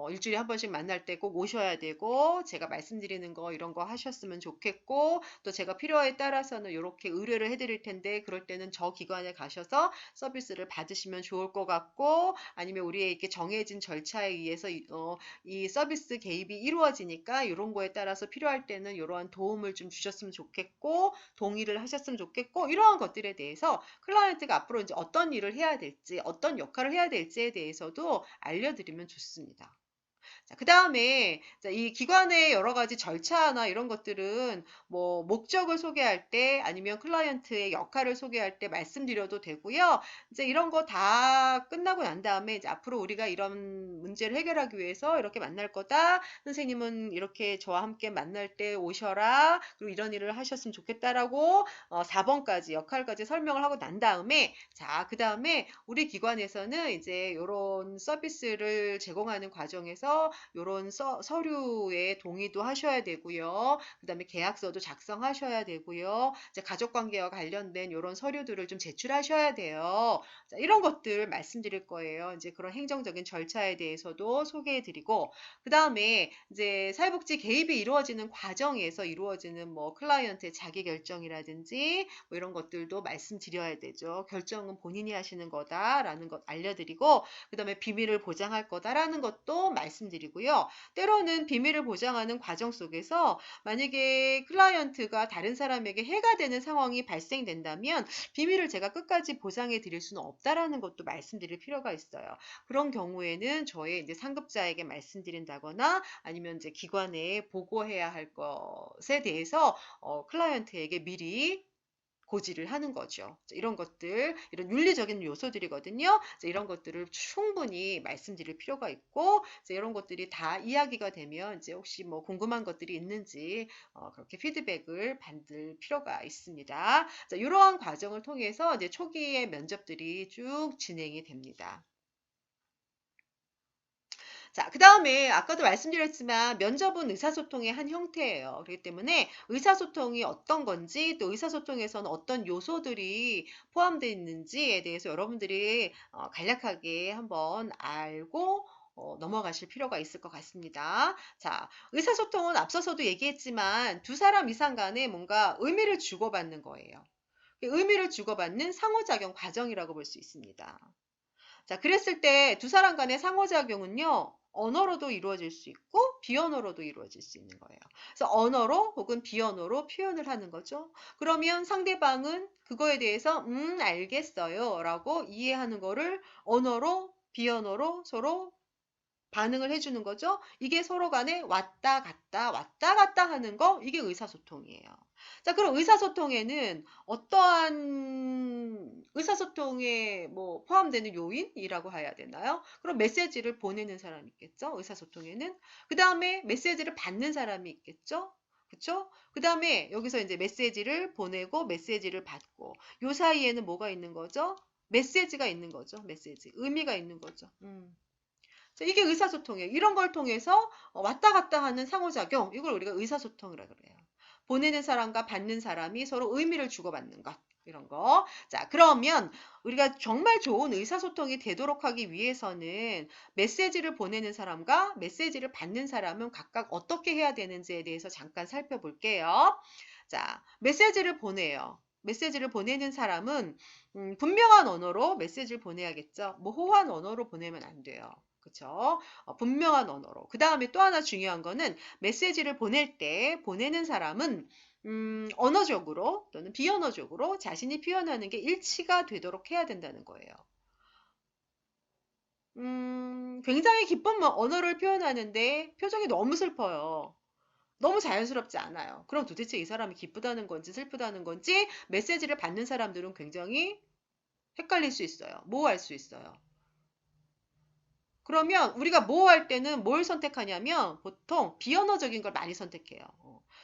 일주일에 한 번씩 만날 때 꼭 오셔야 되고 제가 말씀드리는 거 이런 거 하셨으면 좋겠고 또 제가 필요에 따라서는 이렇게 의뢰를 해드릴 텐데 그럴 때는 저 기관에 가셔서 서비스를 받으시면 좋을 것 같고 아니면 우리의 이렇게 정해진 절차에 의해서 이 서비스 개입이 이루어지니까 이런 거에 따라서 필요할 때는 이러한 도움을 좀 주셨으면 좋겠고 동의를 하셨으면 좋겠고 이러한 것들에 대해서 클라이언트가 앞으로 이제 어떤 일을 해야 될지 어떤 역할을 해야 될지에 대해서도 알려드리면 좋습니다. 자, 그 다음에 이 기관의 여러 가지 절차나 이런 것들은 뭐 목적을 소개할 때 아니면 클라이언트의 역할을 소개할 때 말씀드려도 되고요. 이제 이런 거 다 끝나고 난 다음에 이제 앞으로 우리가 이런 문제를 해결하기 위해서 이렇게 만날 거다. 선생님은 이렇게 저와 함께 만날 때 오셔라. 그리고 이런 일을 하셨으면 좋겠다라고 4번까지 역할까지 설명을 하고 난 다음에 자, 그 다음에 우리 기관에서는 이제 이런 서비스를 제공하는 과정에서 이런 서류에 동의도 하셔야 되고요. 그 다음에 계약서도 작성하셔야 되고요. 이제 가족관계와 관련된 이런 서류들을 좀 제출하셔야 돼요. 자, 이런 것들 말씀드릴 거예요. 이제 그런 행정적인 절차에 대해서도 소개해드리고, 그 다음에 이제 사회복지 개입이 이루어지는 과정에서 이루어지는 뭐 클라이언트의 자기결정이라든지 뭐 이런 것들도 말씀드려야 되죠. 결정은 본인이 하시는 거다라는 것 알려드리고, 그 다음에 비밀을 보장할 거다라는 것도 말씀드리고요. 때로는 비밀을 보장하는 과정 속에서 만약에 클라이언트가 다른 사람에게 해가 되는 상황이 발생된다면 비밀을 제가 끝까지 보장해 드릴 수는 없다라는 것도 말씀드릴 필요가 있어요. 그런 경우에는 저의 이제 상급자에게 말씀드린다거나 아니면 이제 기관에 보고해야 할 것에 대해서 클라이언트에게 미리 고지를 하는 거죠. 이런 것들, 이런 윤리적인 요소들이거든요. 이런 것들을 충분히 말씀드릴 필요가 있고, 이런 것들이 다 이야기가 되면 이제 혹시 뭐 궁금한 것들이 있는지 그렇게 피드백을 받을 필요가 있습니다. 자, 이러한 과정을 통해서 이제 초기의 면접들이 쭉 진행이 됩니다. 자, 그 다음에 아까도 말씀드렸지만 면접은 의사소통의 한 형태예요. 그렇기 때문에 의사소통이 어떤 건지 또 의사소통에서는 어떤 요소들이 포함되어 있는지에 대해서 여러분들이 간략하게 한번 알고 넘어가실 필요가 있을 것 같습니다. 자, 의사소통은 앞서서도 얘기했지만 두 사람 이상 간에 뭔가 의미를 주고받는 거예요. 의미를 주고받는 상호작용 과정이라고 볼 수 있습니다. 자, 그랬을 때 두 사람 간의 상호작용은요, 언어로도 이루어질 수 있고, 비언어로도 이루어질 수 있는 거예요. 그래서 언어로 혹은 비언어로 표현을 하는 거죠. 그러면 상대방은 그거에 대해서, 알겠어요. 라고 이해하는 거를 언어로, 비언어로 서로 반응을 해주는 거죠. 이게 서로 간에 왔다 갔다 하는 거, 이게 의사소통이에요. 자, 그럼 의사소통에는 어떠한 의사소통에 뭐 포함되는 요인이라고 해야 되나요? 그럼 메시지를 보내는 사람이 있겠죠. 의사소통에는. 그 다음에 메시지를 받는 사람이 있겠죠. 그쵸? 그 다음에 여기서 이제 메시지를 보내고 메시지를 받고 요 사이에는 뭐가 있는 거죠? 메시지가 있는 거죠. 메시지. 의미가 있는 거죠. 자, 이게 의사소통이에요. 이런 걸 통해서 왔다 갔다 하는 상호작용, 이걸 우리가 의사소통이라고 그래요. 보내는 사람과 받는 사람이 서로 의미를 주고받는 것. 이런 거. 자, 그러면 우리가 정말 좋은 의사소통이 되도록 하기 위해서는 메시지를 보내는 사람과 메시지를 받는 사람은 각각 어떻게 해야 되는지에 대해서 잠깐 살펴볼게요. 자, 메시지를 보내요. 메시지를 보내는 사람은 분명한 언어로 메시지를 보내야겠죠. 모호한 언어로 보내면 안 돼요. 그쵸? 분명한 언어로. 그 다음에 또 하나 중요한 거는 메시지를 보낼 때 보내는 사람은 언어적으로 또는 비언어적으로 자신이 표현하는 게 일치가 되도록 해야 된다는 거예요. 굉장히 기쁜 언어를 표현하는데 표정이 너무 슬퍼요. 너무 자연스럽지 않아요. 그럼 도대체 이 사람이 기쁘다는 건지 슬프다는 건지 메시지를 받는 사람들은 굉장히 헷갈릴 수 있어요. 모호할 수 있어요. 그러면 우리가 모호할 때는 뭘 선택하냐면 보통 비언어적인 걸 많이 선택해요.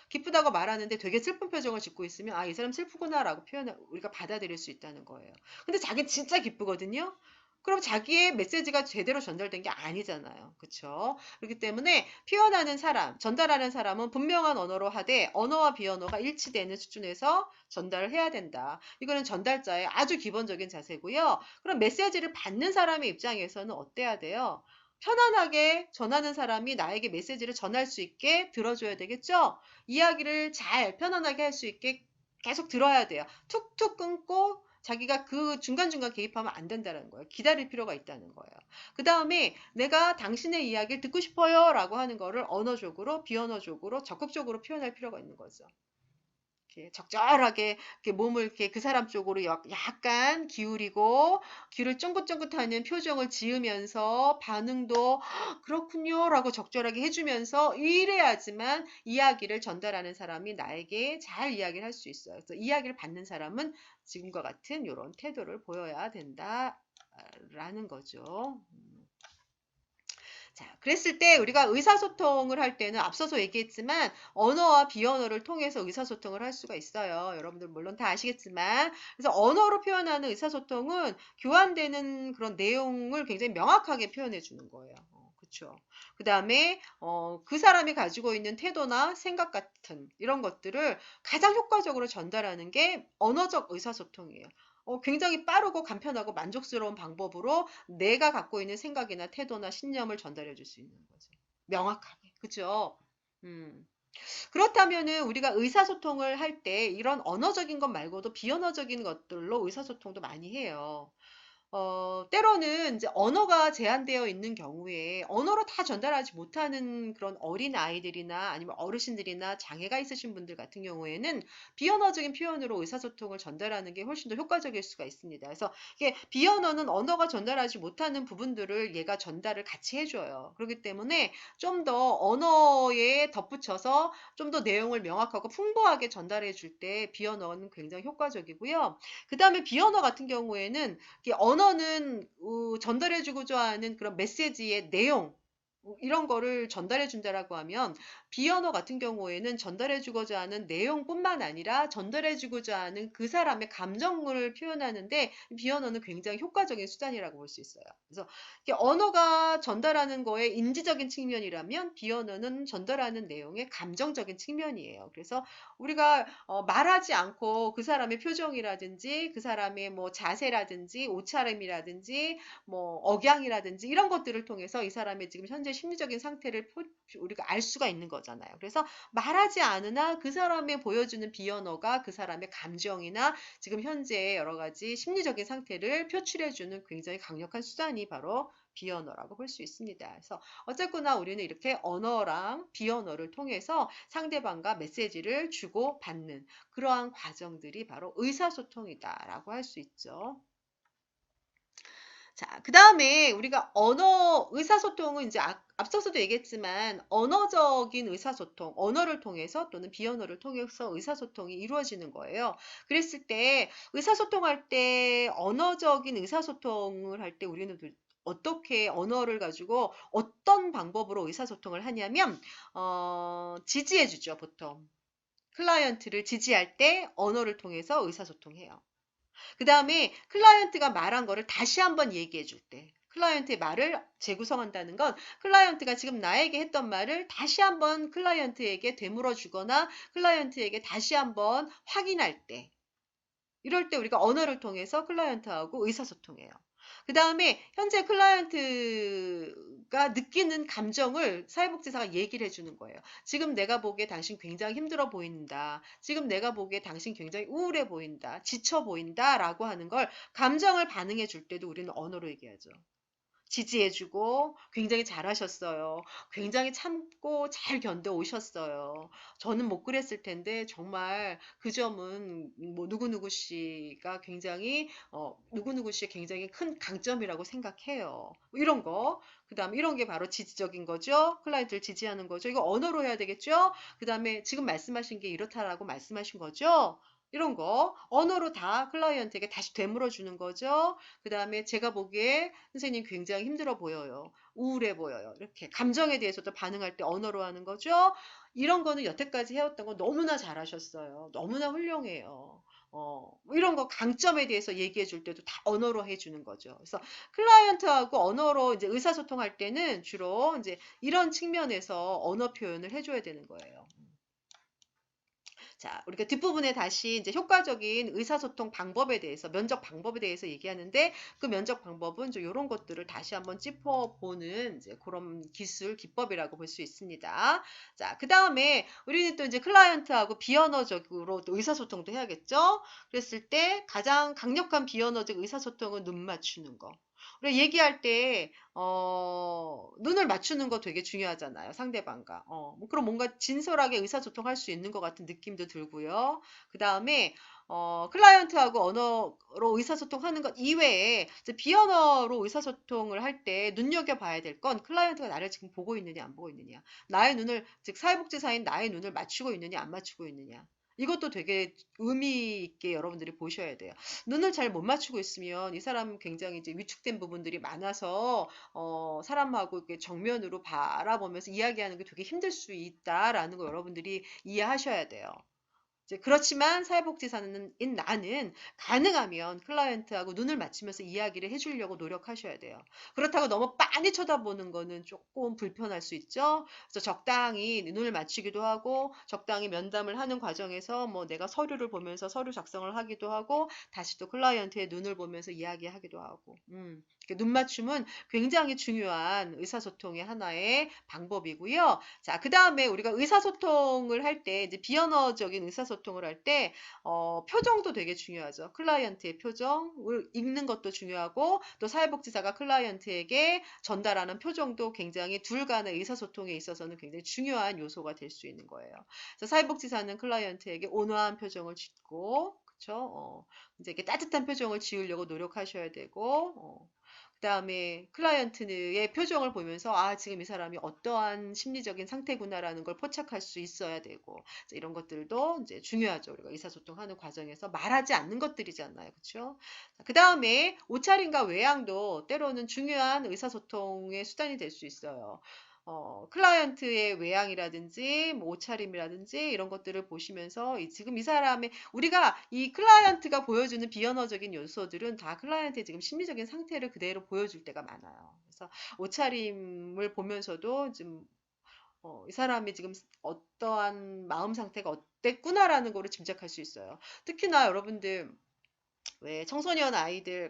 기쁘다고 말하는데 되게 슬픈 표정을 짓고 있으면 아, 이 사람 슬프구나라고 우리가 받아들일 수 있다는 거예요. 근데 자기는 진짜 기쁘거든요. 그럼 자기의 메시지가 제대로 전달된 게 아니잖아요. 그쵸? 그렇기 때문에 표현하는 사람, 전달하는 사람은 분명한 언어로 하되 언어와 비언어가 일치되는 수준에서 전달을 해야 된다. 이거는 전달자의 아주 기본적인 자세고요. 그럼 메시지를 받는 사람의 입장에서는 어때야 돼요? 편안하게 전하는 사람이 나에게 메시지를 전할 수 있게 들어줘야 되겠죠? 이야기를 잘 편안하게 할 수 있게 계속 들어야 돼요. 툭툭 끊고 자기가 그 중간중간 개입하면 안 된다는 거예요. 기다릴 필요가 있다는 거예요. 그 다음에 내가 당신의 이야기를 듣고 싶어요 라고 하는 거를 언어적으로, 비언어적으로 적극적으로 표현할 필요가 있는 거죠. 이렇게 적절하게 이렇게 몸을 이렇게 그 사람 쪽으로 약간 기울이고 귀를 쫑긋쫑긋하는 표정을 지으면서 반응도 그렇군요 라고 적절하게 해주면서 이래야지만 이야기를 전달하는 사람이 나에게 잘 이야기를 할 수 있어요. 그래서 이야기를 받는 사람은 지금과 같은 이런 태도를 보여야 된다라는 거죠. 자, 그랬을 때 우리가 의사소통을 할 때는 앞서서 얘기했지만 언어와 비언어를 통해서 의사소통을 할 수가 있어요. 여러분들 물론 다 아시겠지만. 그래서 언어로 표현하는 의사소통은 교환되는 그런 내용을 굉장히 명확하게 표현해 주는 거예요. 그렇죠. 그 다음에 그 사람이 가지고 있는 태도나 생각 같은 이런 것들을 가장 효과적으로 전달하는 게 언어적 의사소통이에요. 굉장히 빠르고 간편하고 만족스러운 방법으로 내가 갖고 있는 생각이나 태도나 신념을 전달해 줄 수 있는 거죠. 명확하게. 그죠? 음. 그렇다면은 우리가 의사소통을 할 때 이런 언어적인 것 말고도 비언어적인 것들로 의사소통도 많이 해요. 때로는 이제 언어가 제한되어 있는 경우에 언어로 다 전달하지 못하는 그런 어린 아이들이나 아니면 어르신들이나 장애가 있으신 분들 같은 경우에는 비언어적인 표현으로 의사소통을 전달하는 게 훨씬 더 효과적일 수가 있습니다. 그래서 이게 비언어는 언어가 전달하지 못하는 부분들을 얘가 전달을 같이 해줘요. 그렇기 때문에 좀 더 언어에 덧붙여서 좀 더 내용을 명확하고 풍부하게 전달해 줄 때 비언어는 굉장히 효과적이고요. 그 다음에 비언어 같은 경우에는 언어는 전달해주고자 하는 그런 메시지의 내용 이런 거를 전달해 준다라고 하면 비언어 같은 경우에는 전달해 주고자 하는 내용뿐만 아니라 전달해 주고자 하는 그 사람의 감정을 표현하는데 비언어는 굉장히 효과적인 수단이라고 볼 수 있어요. 그래서 언어가 전달하는 거에 인지적인 측면이라면 비언어는 전달하는 내용의 감정적인 측면이에요. 그래서 우리가 말하지 않고 그 사람의 표정이라든지 그 사람의 뭐 자세라든지 옷차림이라든지 뭐 억양이라든지 이런 것들을 통해서 이 사람의 지금 현재 심리적인 상태를 우리가 알 수가 있는 거잖아요. 그래서 말하지 않으나 그 사람의 보여주는 비언어가 그 사람의 감정이나 지금 현재 여러 가지 심리적인 상태를 표출해주는 굉장히 강력한 수단이 바로 비언어라고 볼 수 있습니다. 그래서 어쨌거나 우리는 이렇게 언어랑 비언어를 통해서 상대방과 메시지를 주고 받는 그러한 과정들이 바로 의사소통이다라고 할 수 있죠. 자, 그 다음에 우리가 의사소통은 이제 앞서서도 얘기했지만 언어적인 의사소통, 언어를 통해서 또는 비언어를 통해서 의사소통이 이루어지는 거예요. 그랬을 때 의사소통할 때 언어적인 의사소통을 할 때 우리는 어떻게 언어를 가지고 어떤 방법으로 의사소통을 하냐면 지지해주죠, 보통. 클라이언트를 지지할 때 언어를 통해서 의사소통해요. 그 다음에 클라이언트가 말한 거를 다시 한번 얘기해 줄 때. 클라이언트의 말을 재구성한다는 건 클라이언트가 지금 나에게 했던 말을 다시 한번 클라이언트에게 되물어 주거나 클라이언트에게 다시 한번 확인할 때. 이럴 때 우리가 언어를 통해서 클라이언트하고 의사소통해요. 그 다음에 현재 클라이언트가 느끼는 감정을 사회복지사가 얘기를 해주는 거예요. 지금 내가 보기에 당신 굉장히 힘들어 보인다. 지금 내가 보기에 당신 굉장히 우울해 보인다. 지쳐 보인다. 라고 하는 걸 감정을 반응해 줄 때도 우리는 언어로 얘기하죠. 지지해주고 굉장히 잘하셨어요. 굉장히 참고 잘 견뎌 오셨어요. 저는 못 그랬을 텐데 정말 그 점은 뭐 누구누구 씨가 굉장히 누구누구 씨의 굉장히 큰 강점이라고 생각해요. 뭐 이런 거. 그다음에 이런 게 바로 지지적인 거죠. 클라이언트를 지지하는 거죠. 이거 언어로 해야 되겠죠. 그다음에 지금 말씀하신 게 이렇다라고 말씀하신 거죠. 이런 거 언어로 다 클라이언트에게 다시 되물어 주는 거죠. 그 다음에 제가 보기에 선생님 굉장히 힘들어 보여요. 우울해 보여요. 이렇게 감정에 대해서도 반응할 때 언어로 하는 거죠. 이런 거는 여태까지 해왔던 거 너무나 잘하셨어요. 너무나 훌륭해요. 뭐 이런 거 강점에 대해서 얘기해 줄 때도 다 언어로 해주는 거죠. 그래서 클라이언트하고 언어로 이제 의사소통할 때는 주로 이제 이런 측면에서 언어 표현을 해줘야 되는 거예요. 자, 우리가 뒷부분에 다시 이제 효과적인 의사소통 방법에 대해서, 면접 방법에 대해서 얘기하는데 그 면접 방법은 좀 이런 것들을 다시 한번 짚어보는 이제 그런 기술, 기법이라고 볼 수 있습니다. 자, 그 다음에 우리는 또 이제 클라이언트하고 비언어적으로 또 의사소통도 해야겠죠? 그랬을 때 가장 강력한 비언어적 의사소통은 눈 맞추는 거. 우리가 얘기할 때, 눈을 맞추는 거 되게 중요하잖아요. 상대방과. 뭐 그럼 뭔가 진솔하게 의사소통할 수 있는 것 같은 느낌도 들고요. 그 다음에, 클라이언트하고 언어로 의사소통하는 것 이외에 이제 비언어로 의사소통을 할 때 눈여겨봐야 될 건 클라이언트가 나를 지금 보고 있느냐, 안 보고 있느냐. 나의 눈을, 즉 사회복지사인 나의 눈을 맞추고 있느냐, 안 맞추고 있느냐. 이것도 되게 의미 있게 여러분들이 보셔야 돼요. 눈을 잘 못 맞추고 있으면 이 사람은 굉장히 이제 위축된 부분들이 많아서 사람하고 이렇게 정면으로 바라보면서 이야기하는 게 되게 힘들 수 있다라는 거 여러분들이 이해하셔야 돼요. 이제 그렇지만 사회복지사는 인 나는 가능하면 클라이언트하고 눈을 맞추면서 이야기를 해주려고 노력하셔야 돼요. 그렇다고 너무 빤히 쳐다보는 거는 조금 불편할 수 있죠. 그래서 적당히 눈을 맞추기도 하고 적당히 면담을 하는 과정에서 뭐 내가 서류를 보면서 서류 작성을 하기도 하고 다시 또 클라이언트의 눈을 보면서 이야기하기도 하고. 눈 맞춤은 굉장히 중요한 의사소통의 하나의 방법이고요. 자, 그 다음에 우리가 의사소통을 할 때, 이제 비언어적인 의사소통을 할 때, 표정도 되게 중요하죠. 클라이언트의 표정을 읽는 것도 중요하고, 또 사회복지사가 클라이언트에게 전달하는 표정도 굉장히 둘 간의 의사소통에 있어서는 굉장히 중요한 요소가 될 수 있는 거예요. 그래서 사회복지사는 클라이언트에게 온화한 표정을 짓고, 그쵸? 이제 이렇게 따뜻한 표정을 지으려고 노력하셔야 되고, 그다음에 클라이언트의 표정을 보면서 아, 지금 이 사람이 어떠한 심리적인 상태구나라는 걸 포착할 수 있어야 되고 이런 것들도 이제 중요하죠. 우리가 의사소통하는 과정에서 말하지 않는 것들이잖아요. 그렇죠? 그다음에 옷차림과 외양도 때로는 중요한 의사소통의 수단이 될 수 있어요. 클라이언트의 외양이라든지 뭐 옷차림이라든지 이런 것들을 보시면서 지금 이 사람의 우리가 이 클라이언트가 보여주는 비언어적인 요소들은 다 클라이언트의 지금 심리적인 상태를 그대로 보여줄 때가 많아요. 그래서 옷차림을 보면서도 좀 이 사람이 지금 어떠한 마음 상태가 어땠구나라는 거를 짐작할 수 있어요. 특히나 여러분들 왜 청소년 아이들,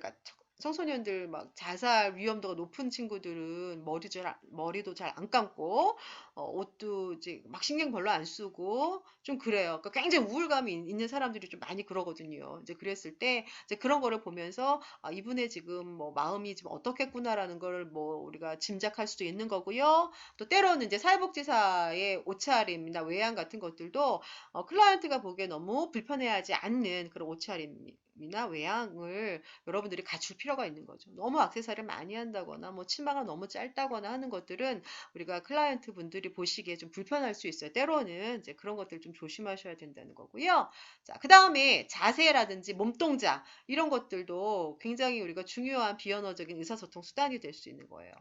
청소년들 막 자살 위험도가 높은 친구들은 머리도 잘 안 감고, 옷도 이제 막 신경 별로 안 쓰고, 좀 그래요. 그러니까 굉장히 우울감이 있는 사람들이 좀 많이 그러거든요. 이제 그랬을 때, 이제 그런 거를 보면서, 아, 이분의 지금 뭐 마음이 지금 어떻겠구나라는 걸 뭐 우리가 짐작할 수도 있는 거고요. 또 때로는 이제 사회복지사의 옷차림이나 외양 같은 것들도 클라이언트가 보기에 너무 불편해하지 않는 그런 옷차림이나 외양을 여러분들이 갖출 필요가 있는 거죠. 너무 액세서리를 많이 한다거나 뭐 치마가 너무 짧다거나 하는 것들은 우리가 클라이언트 분들이 보시기에 좀 불편할 수 있어요. 때로는 이제 그런 것들 좀 조심하셔야 된다는 거고요. 자, 그 다음에 자세라든지 몸동작 이런 것들도 굉장히 우리가 중요한 비언어적인 의사소통 수단이 될 수 있는 거예요.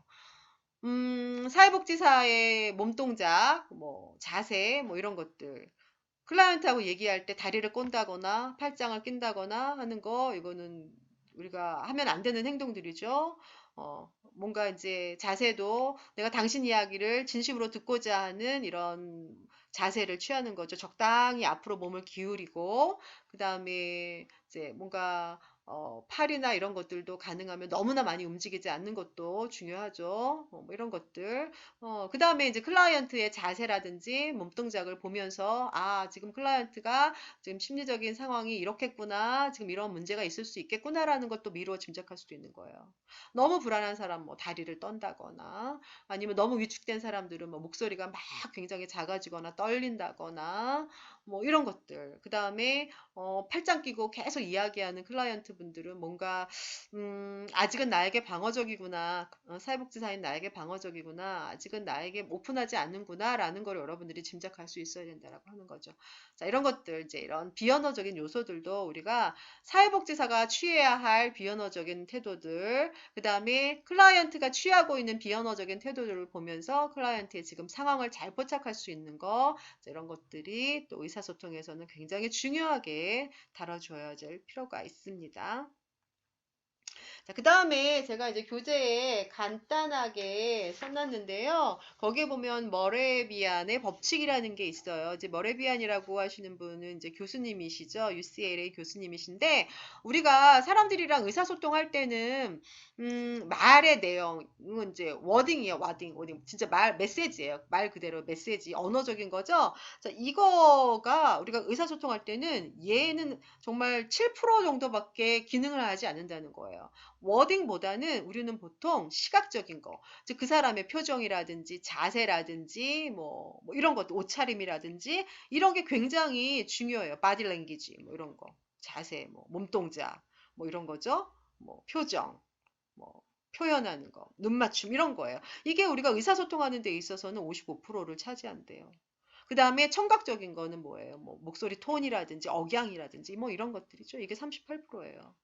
사회복지사의 몸동작, 뭐 자세, 뭐 이런 것들. 클라이언트하고 얘기할 때 다리를 꼰다거나 팔짱을 낀다거나 하는 거, 이거는 우리가 하면 안 되는 행동들이죠. 뭔가 이제 자세도 내가 당신 이야기를 진심으로 듣고자 하는 이런 자세를 취하는 거죠. 적당히 앞으로 몸을 기울이고, 그 다음에 이제 뭔가 팔이나 이런 것들도 가능하면 너무나 많이 움직이지 않는 것도 중요하죠. 뭐 이런 것들. 그 다음에 이제 클라이언트의 자세라든지 몸동작을 보면서, 아, 지금 클라이언트가 지금 심리적인 상황이 이렇겠구나, 지금 이런 문제가 있을 수 있겠구나라는 것도 미루어 짐작할 수도 있는 거예요. 너무 불안한 사람, 뭐 다리를 떤다거나, 아니면 너무 위축된 사람들은 뭐 목소리가 막 굉장히 작아지거나 떨린다거나, 뭐 이런 것들. 그 다음에 팔짱 끼고 계속 이야기하는 클라이언트 분들은 뭔가 아직은 나에게 방어적이구나. 사회복지사인 나에게 방어적이구나. 아직은 나에게 오픈하지 않는구나라는 걸 여러분들이 짐작할 수 있어야 된다라고 하는 거죠. 자, 이런 것들 이제 이런 비언어적인 요소들도 우리가 사회복지사가 취해야 할 비언어적인 태도들, 그 다음에 클라이언트가 취하고 있는 비언어적인 태도들을 보면서 클라이언트의 지금 상황을 잘 포착할 수 있는 거, 이런 것들이 또 의사소통에서는 굉장히 중요하게 다뤄줘야 될 필요가 있습니다. 자, 그 다음에 제가 이제 교재에 간단하게 써놨는데요. 거기에 보면 머레비안의 법칙이라는 게 있어요. 이제 머레비안이라고 하시는 분은 이제 교수님이시죠. UCLA 교수님이신데, 우리가 사람들이랑 의사소통할 때는, 말의 내용은 이제 워딩이에요. 워딩. 진짜 메시지예요. 말 그대로 메시지. 언어적인 거죠. 자, 이거가 우리가 의사소통할 때는 얘는 정말 7% 정도밖에 기능을 하지 않는다는 거예요. 워딩보다는 우리는 보통 시각적인 거, 즉 그 사람의 표정이라든지 자세라든지 뭐 이런 것도 옷차림이라든지 이런 게 굉장히 중요해요. 바디 랭귀지 뭐 이런 거, 자세, 뭐 몸동작 뭐 이런 거죠. 뭐 표정, 뭐 표현하는 거, 눈 맞춤 이런 거예요. 이게 우리가 의사소통하는 데 있어서는 55%를 차지한대요. 그 다음에 청각적인 거는 뭐예요? 뭐 목소리 톤이라든지 억양이라든지 뭐 이런 것들이죠. 이게 38%예요.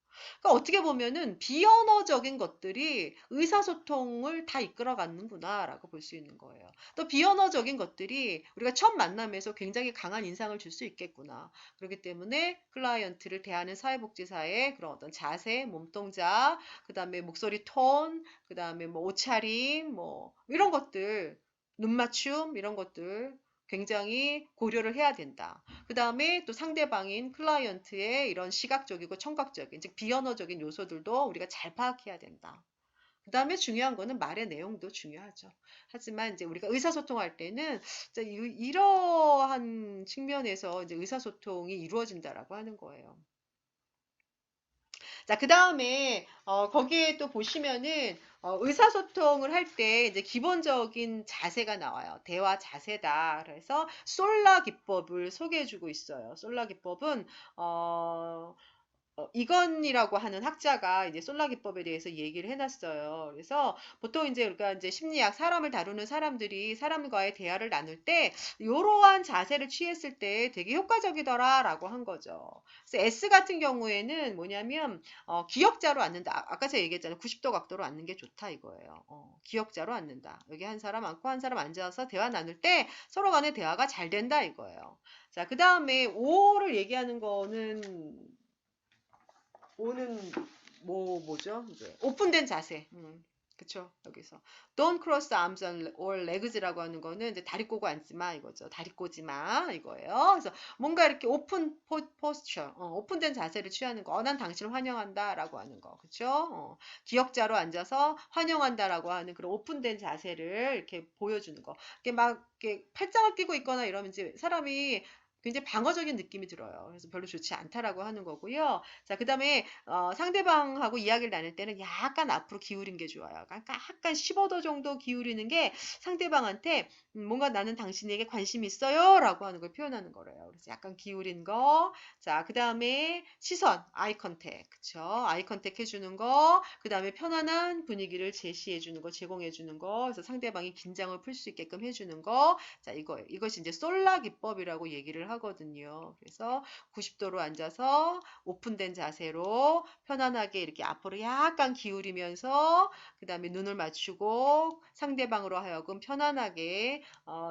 그러니까 어떻게 보면은 비언어적인 것들이 의사소통을 다 이끌어가는구나라고 볼 수 있는 거예요. 또 비언어적인 것들이 우리가 첫 만남에서 굉장히 강한 인상을 줄 수 있겠구나. 그렇기 때문에 클라이언트를 대하는 사회복지사의 그런 어떤 자세, 몸동작, 그 다음에 목소리 톤, 그 다음에 뭐 옷차림, 뭐 이런 것들, 눈맞춤 이런 것들 굉장히 고려를 해야 된다. 그 다음에 또 상대방인 클라이언트의 이런 시각적이고 청각적인, 즉 비언어적인 요소들도 우리가 잘 파악해야 된다. 그 다음에 중요한 거는 말의 내용도 중요하죠. 하지만 이제 우리가 의사소통할 때는 이러한 측면에서 이제 의사소통이 이루어진다라고 하는 거예요. 자, 그 다음에, 거기에 또 보시면은, 의사소통을 할 때 이제 기본적인 자세가 나와요. 대화 자세다. 그래서 솔라 기법을 소개해주고 있어요. 솔라 기법은, 이건이라고 하는 학자가 이제 솔라 기법에 대해서 얘기를 해놨어요. 그래서 보통 이제 우리가 이제 심리학, 사람을 다루는 사람들이 사람과의 대화를 나눌 때 이러한 자세를 취했을 때 되게 효과적이더라라고 한 거죠. 그래서 S 같은 경우에는 뭐냐면 기역자로 앉는다. 아까 제가 얘기했잖아요. 90도 각도로 앉는 게 좋다 이거예요. 기역자로 앉는다. 여기 한 사람 앉고 한 사람 앉아서 대화 나눌 때 서로 간의 대화가 잘 된다 이거예요. 자, 그 다음에 O를 얘기하는 거는 오는 뭐죠? 이제 오픈된 자세. 그쵸? 여기서 Don't cross arms or legs라고 하는 거는 이제 다리 꼬고 앉지 마 이거죠. 다리 꼬지 마 이거예요. 그래서 뭔가 이렇게 오픈 포스처, 오픈된 자세를 취하는 거. 난 당신을 환영한다라고 하는 거. 그쵸? 기역자로 앉아서 환영한다라고 하는 그런 오픈된 자세를 이렇게 보여주는 거. 이렇게 막 이렇게 팔짱을 끼고 있거나 이러면 이제 사람이 굉장히 방어적인 느낌이 들어요. 그래서 별로 좋지 않다라고 하는 거고요. 자, 그 다음에 상대방하고 이야기를 나눌 때는 약간 앞으로 기울인 게 좋아요. 그러니까 약간 15도 정도 기울이는 게 상대방한테 뭔가 나는 당신에게 관심이 있어요 라고 하는 걸 표현하는 거래요. 그래서 약간 기울인 거. 자, 그 다음에 시선, 아이 컨택. 그쵸? 아이 컨택 해주는 거. 그 다음에 편안한 분위기를 제시해 주는 거, 제공해 주는 거. 그래서 상대방이 긴장을 풀 수 있게끔 해주는 거. 자, 이거예요. 이것이 이제 솔라 기법이라고 얘기를 하거든요. 그래서 90도로 앉아서 오픈된 자세로 편안하게 이렇게 앞으로 약간 기울이면서 그 다음에 눈을 맞추고 상대방으로 하여금 편안하게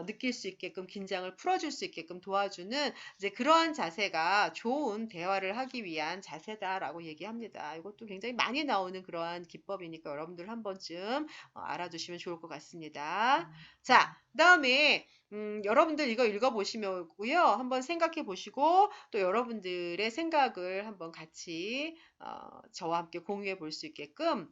느낄 수 있게끔 긴장을 풀어줄 수 있게끔 도와주는 이제 그러한 자세가 좋은 대화를 하기 위한 자세다라고 얘기합니다. 이것도 굉장히 많이 나오는 그러한 기법이니까 여러분들 한 번쯤 알아두시면 좋을 것 같습니다. 자, 그다음에 여러분들 이거 읽어보시면고요. 한번 생각해 보시고 또 여러분들의 생각을 한번 같이 저와 함께 공유해 볼 수 있게끔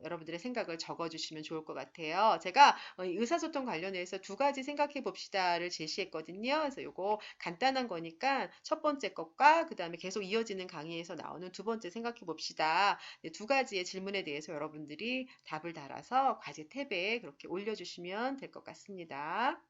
여러분들의 생각을 적어주시면 좋을 것 같아요. 제가 이 의사소통 관련해서 두 가지 생각해 봅시다를 제시했거든요. 그래서 요거 간단한 거니까 첫 번째 것과 그 다음에 계속 이어지는 강의에서 나오는 두 번째 생각해 봅시다. 두 가지의 질문에 대해서 여러분들이 답을 달아서 과제 탭에 그렇게 올려주시면 될 것 같습니다.